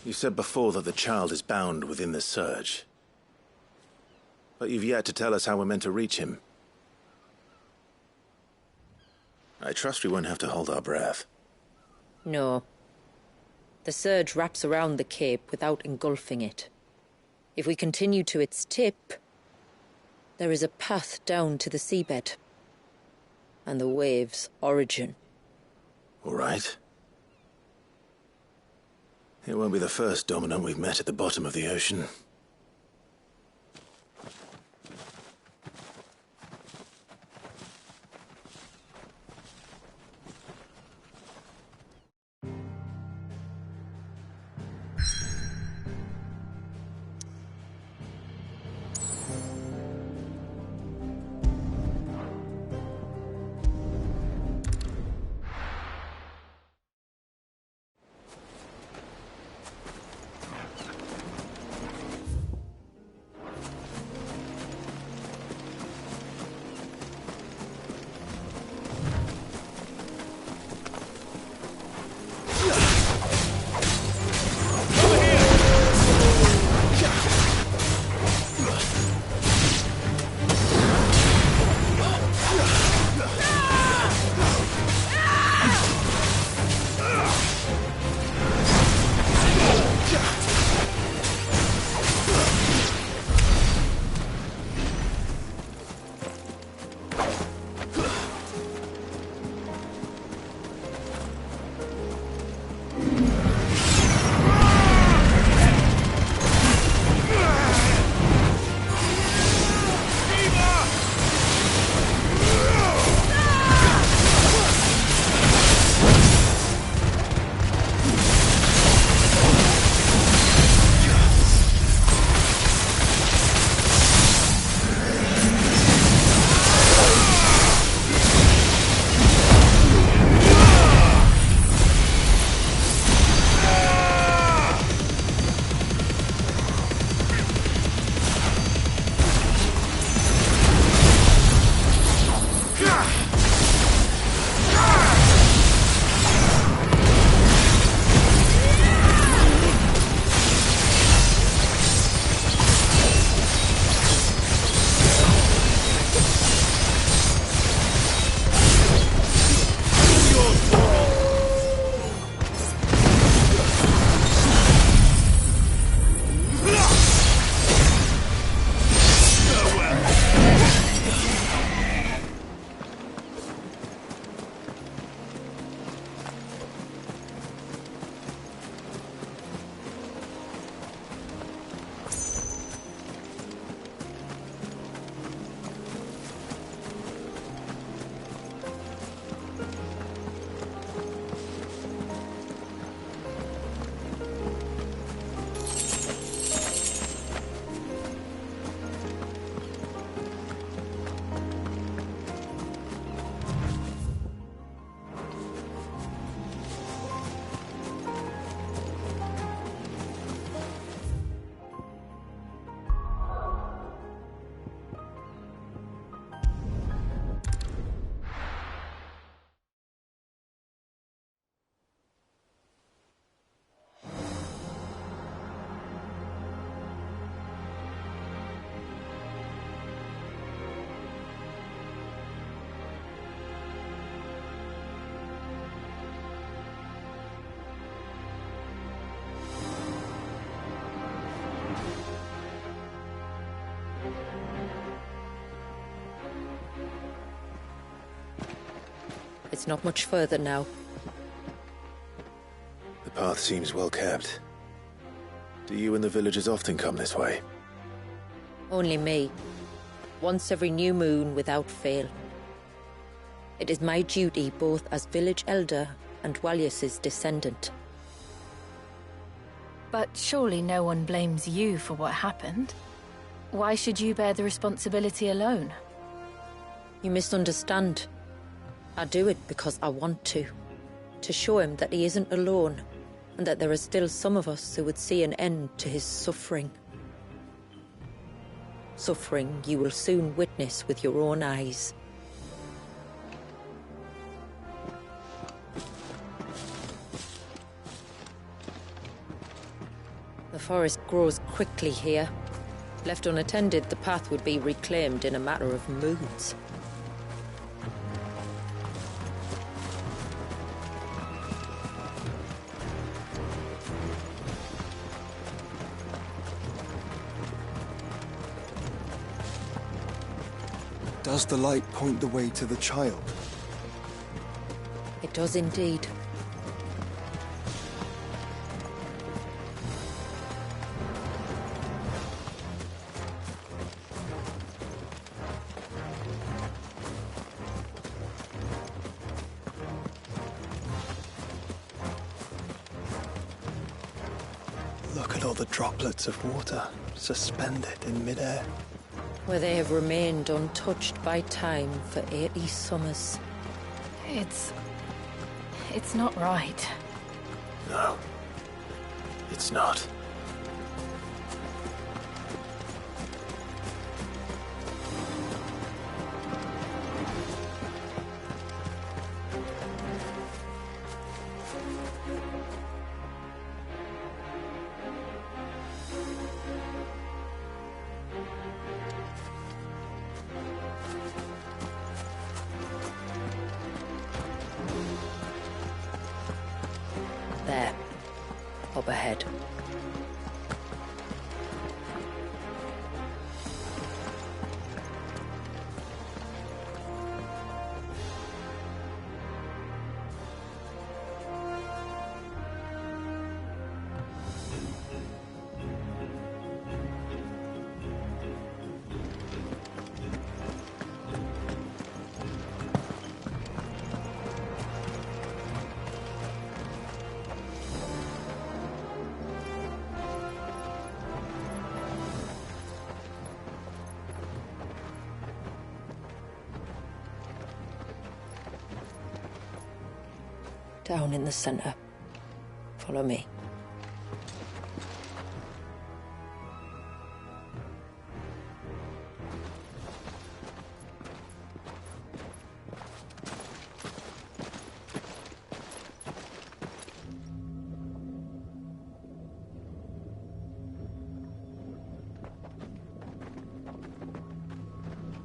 You said before that the child is bound within the surge. But you've yet to tell us how we're meant to reach him. I trust we won't have to hold our breath. No. The surge wraps around the cape without engulfing it. If we continue to its tip, there is a path down to the seabed. And the wave's origin. All right. It won't be the first dominant we've met at the bottom of the ocean. It's not much further now. The path seems well kept. Do you and the villagers often come this way? Only me. Once every new moon without fail. It is my duty both as village elder and Walius's descendant. But surely no one blames you for what happened. Why should you bear the responsibility alone? You misunderstand. I do it because I want to show him that he isn't alone, and that there are still some of us who would see an end to his suffering. Suffering you will soon witness with your own eyes. forest grows quickly here. Left unattended, the path would be reclaimed in a matter of moons. Does the light point the way to the child? It does indeed. Look at all the droplets of water suspended in midair. Where they have remained untouched by time for 80 summers. It's not right. No, it's not. There. Up ahead. Down in the center. Follow me.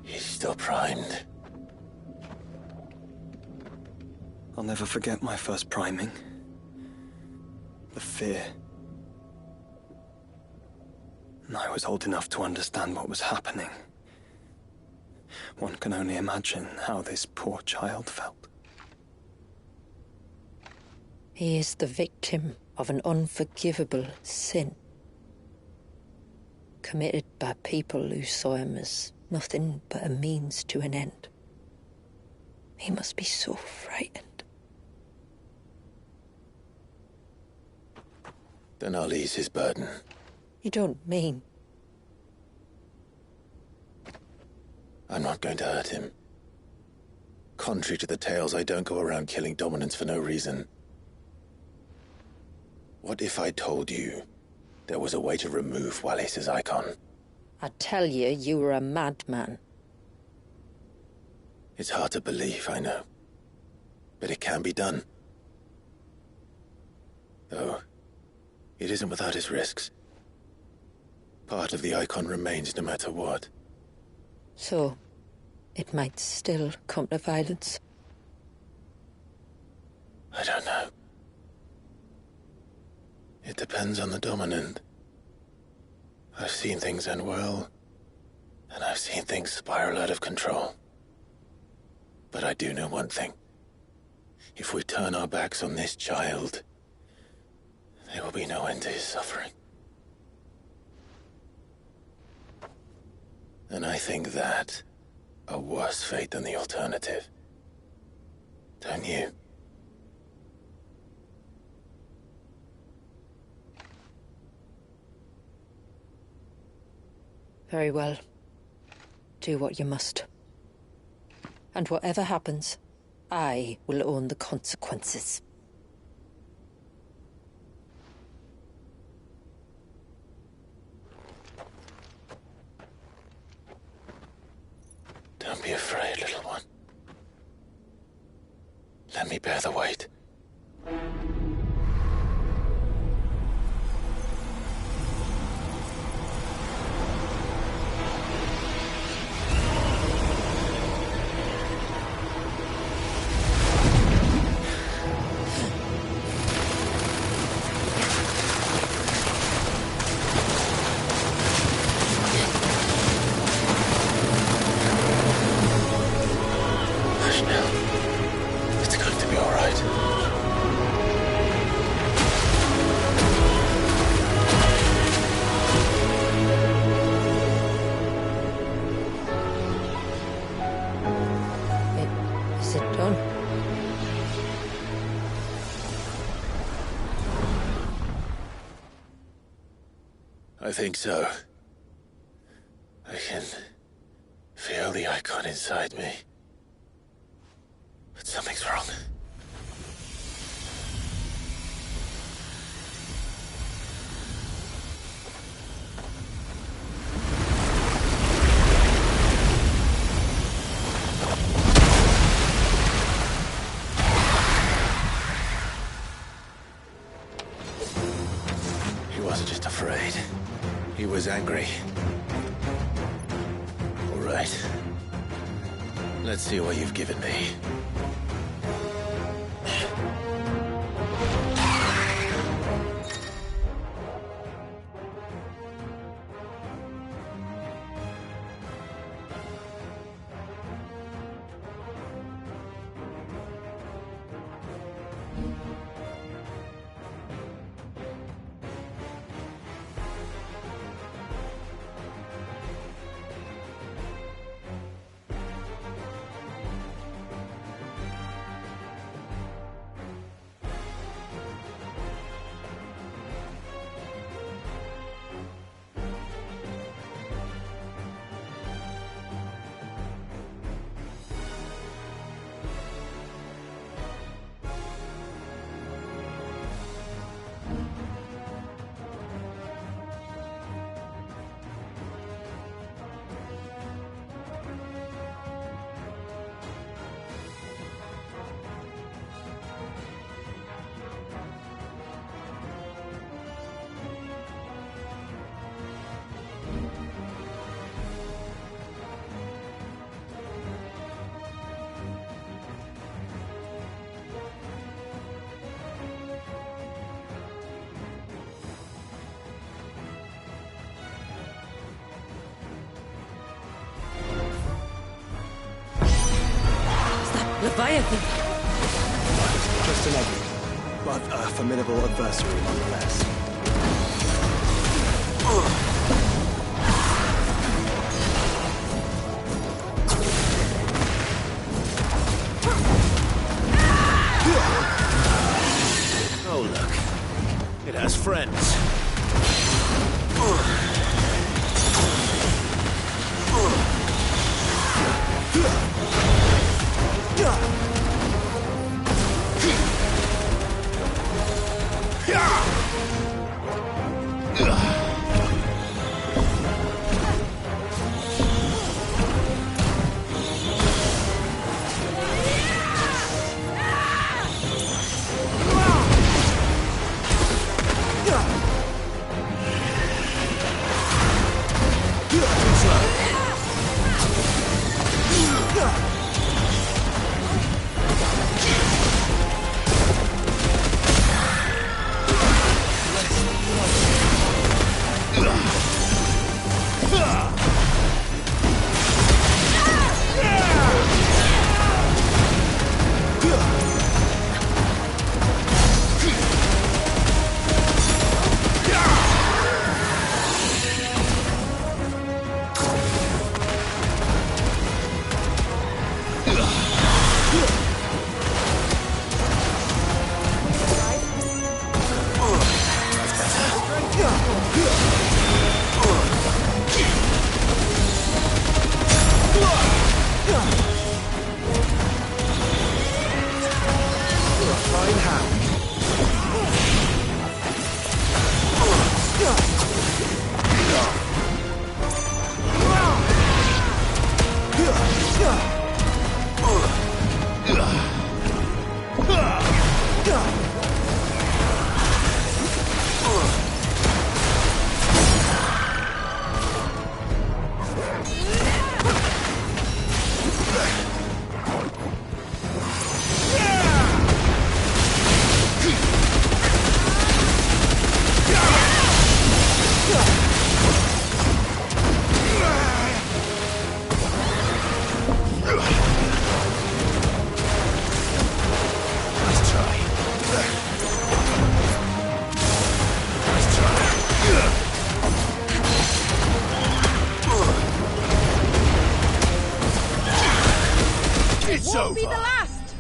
He's still primed. I'll never forget my first priming. The fear. And I was old enough to understand what was happening. One can only imagine how this poor child felt. He is the victim of an unforgivable sin. Committed by people who saw him as nothing but a means to an end. He must be so frightened. Then I'll ease his burden. You don't mean? I'm not going to hurt him. Contrary to the tales, I don't go around killing dominants for no reason. What if I told you there was a way to remove Wallis's icon? I tell you, you were a madman. It's hard to believe, I know. But it can be done. Though, it isn't without its risks. Part of the icon remains no matter what. So, it might still come to violence. I don't know. It depends on the dominant. I've seen things end well, and I've seen things spiral out of control. But I do know one thing. If we turn our backs on this child, there will be no end to his suffering. And I think that a worse fate than the alternative. Don't you? Very well. Do what you must. And whatever happens, I will own the consequences. Don't be afraid, little one. Let me bear the weight. I think so. I can feel the icon inside me. But something's wrong. He wasn't just afraid. He was angry. All right. Let's see what you've given me. Leviathan! Just an egg, but a formidable adversary nonetheless. Oh, look. It has friends. Won't be the last!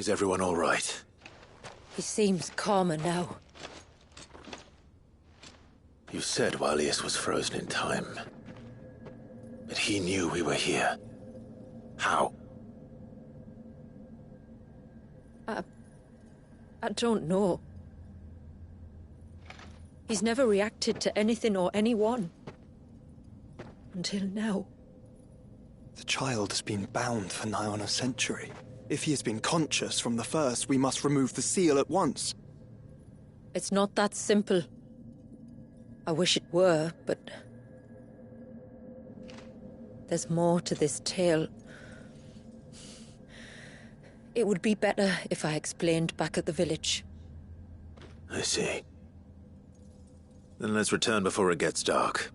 Is everyone all right? He seems calmer now. You said Walius was frozen in time. But he knew we were here. How? I don't know. He's never reacted to anything or anyone. Until now. The child has been bound for nigh on a century. If he has been conscious from the first, we must remove the seal at once. It's not that simple. I wish it were, but... there's more to this tale. It would be better if I explained back at the village. I see. Then let's return before it gets dark.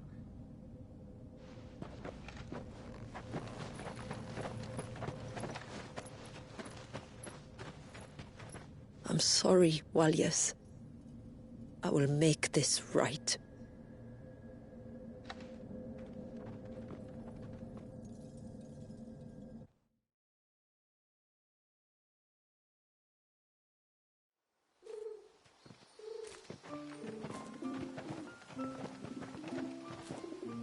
I'm sorry, Walius. I will make this right.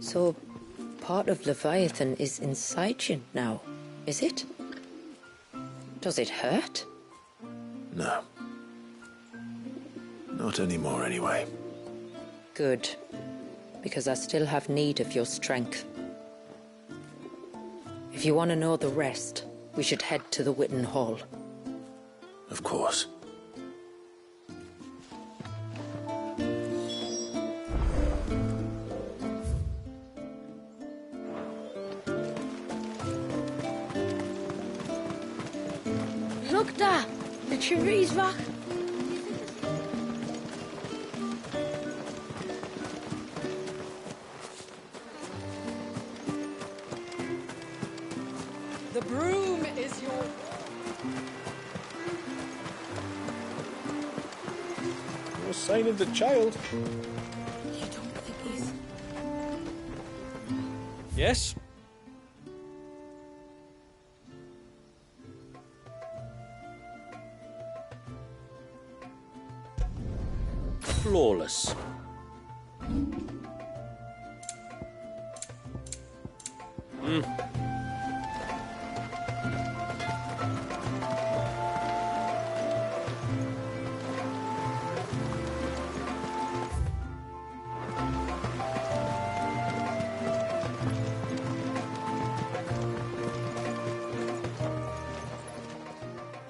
So, part of Leviathan is inside you now, is it? Does it hurt? No. Not anymore, anyway. Good. Because I still have need of your strength. If you want to know the rest, we should head to the Witten Hall. Of course. Look there! The charity's back! The broom is your... No sign of the child. You don't think he's... Yes? Flawless.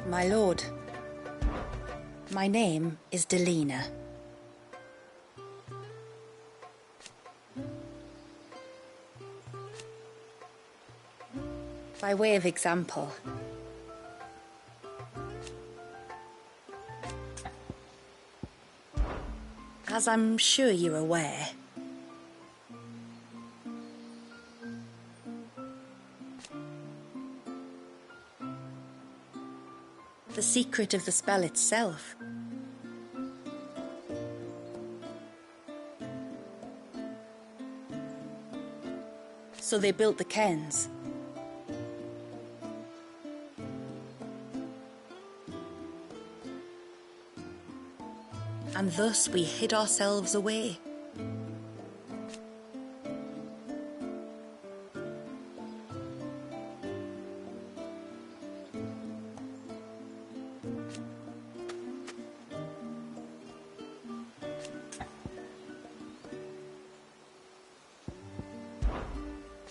My lord, my name is Delina. By way of example, as I'm sure you're aware, the secret of the spell itself so they built the cairns. And thus we hid ourselves away.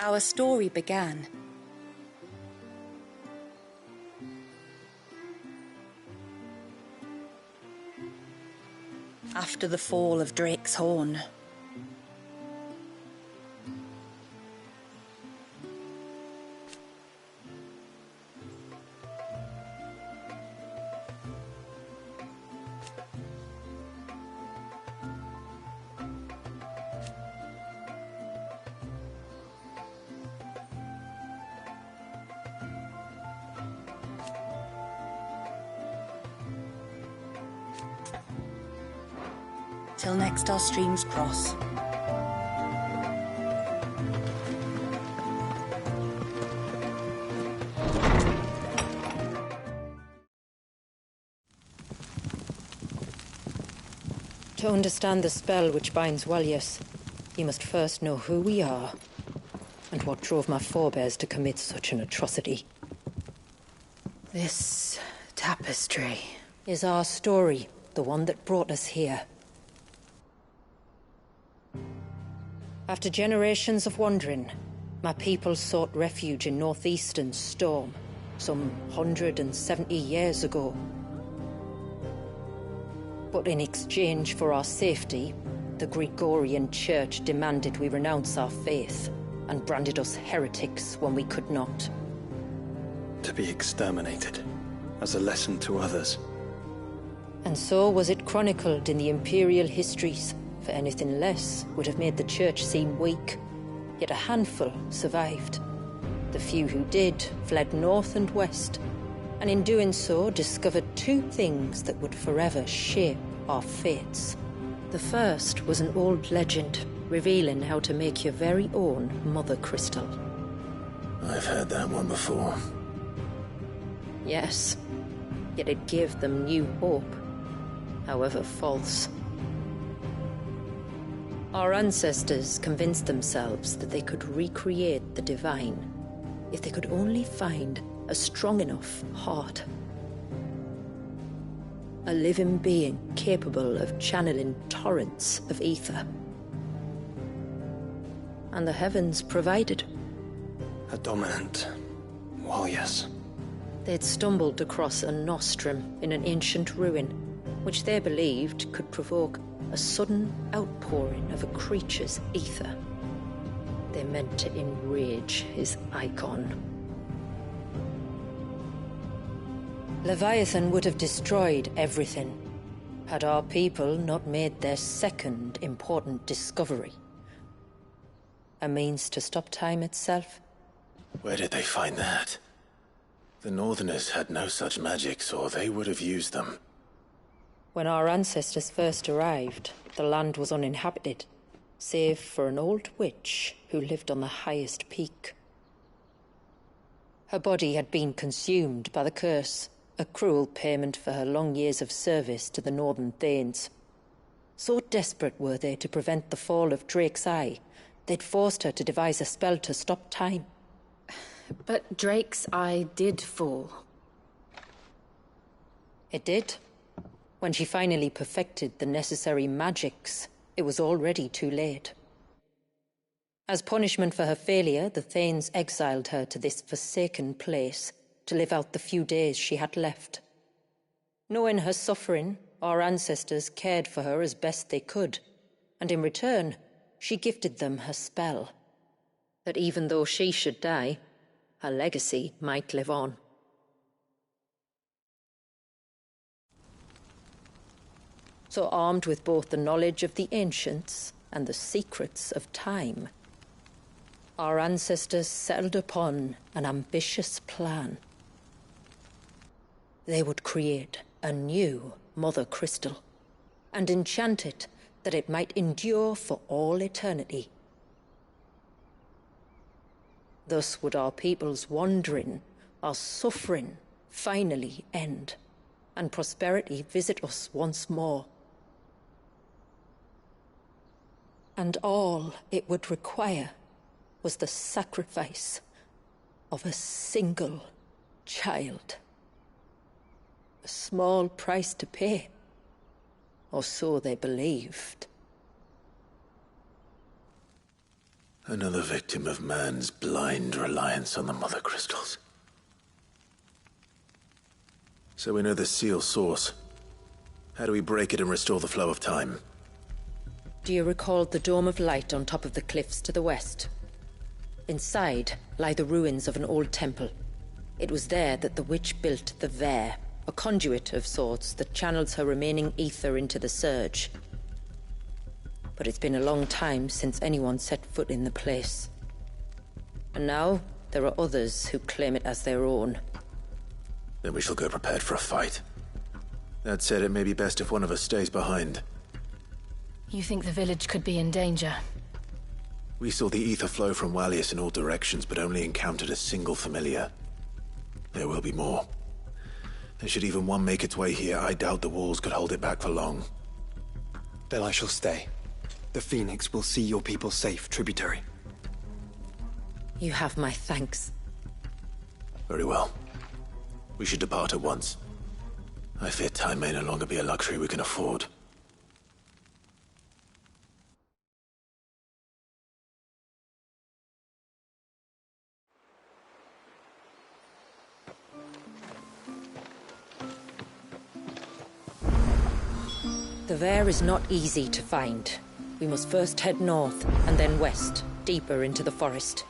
Our story began after the fall of Drake's Horn. Till next our streams cross. To understand the spell which binds Walyas, you must first know who we are, and what drove my forebears to commit such an atrocity. This tapestry is our story, the one that brought us here. After generations of wandering, my people sought refuge in northeastern Storm, some 170 years ago. But in exchange for our safety, the Gregorian Church demanded we renounce our faith and branded us heretics when we could not. To be exterminated, as a lesson to others. And so was it chronicled in the imperial histories, for anything less would have made the Church seem weak. Yet a handful survived. The few who did fled north and west, and in doing so discovered two things that would forever shape our fates. The first was an old legend revealing how to make your very own Mother Crystal. I've heard that one before. Yes, yet it gave them new hope, however false. Our ancestors convinced themselves that they could recreate the divine if they could only find a strong enough heart. A living being capable of channeling torrents of ether. And the heavens provided. A dominant Walyas. They'd stumbled across a nostrum in an ancient ruin, which they believed could provoke a sudden outpouring of a creature's ether. They meant to enrage his icon. Leviathan would have destroyed everything, had our people not made their second important discovery. A means to stop time itself. Where did they find that? The Northerners had no such magics, or they would have used them. When our ancestors first arrived, the land was uninhabited, save for an old witch who lived on the highest peak. Her body had been consumed by the curse, a cruel payment for her long years of service to the Northern Thanes. So desperate were they to prevent the fall of Drake's Eye, they'd forced her to devise a spell to stop time. But Drake's Eye did fall. It did. When she finally perfected the necessary magics, it was already too late. As punishment for her failure, the Thanes exiled her to this forsaken place to live out the few days she had left. Knowing her suffering, our ancestors cared for her as best they could, and in return, she gifted them her spell. That even though she should die, her legacy might live on. So armed with both the knowledge of the ancients and the secrets of time, our ancestors settled upon an ambitious plan. They would create a new Mother Crystal and enchant it that it might endure for all eternity. Thus would our people's wandering, our suffering, finally end, and prosperity visit us once more. And all it would require was the sacrifice of a single child. A small price to pay, or so they believed. Another victim of man's blind reliance on the Mother Crystals. So we know the seal source. How do we break it and restore the flow of time? Do you recall the dome of light on top of the cliffs to the west? Inside lie the ruins of an old temple. It was there that the witch built the Vare, a conduit of sorts that channels her remaining ether into the surge. But it's been a long time since anyone set foot in the place. And now there are others who claim it as their own. Then we shall go prepared for a fight. That said, it may be best if one of us stays behind. You think the village could be in danger? We saw the ether flow from Walyas in all directions, but only encountered a single familiar. There will be more. And should even one make its way here, I doubt the walls could hold it back for long. Then I shall stay. The Phoenix will see your people safe, tributary. You have my thanks. Very well. We should depart at once. I fear time may no longer be a luxury we can afford. The Vare is not easy to find. We must first head north, and then west, deeper into the forest.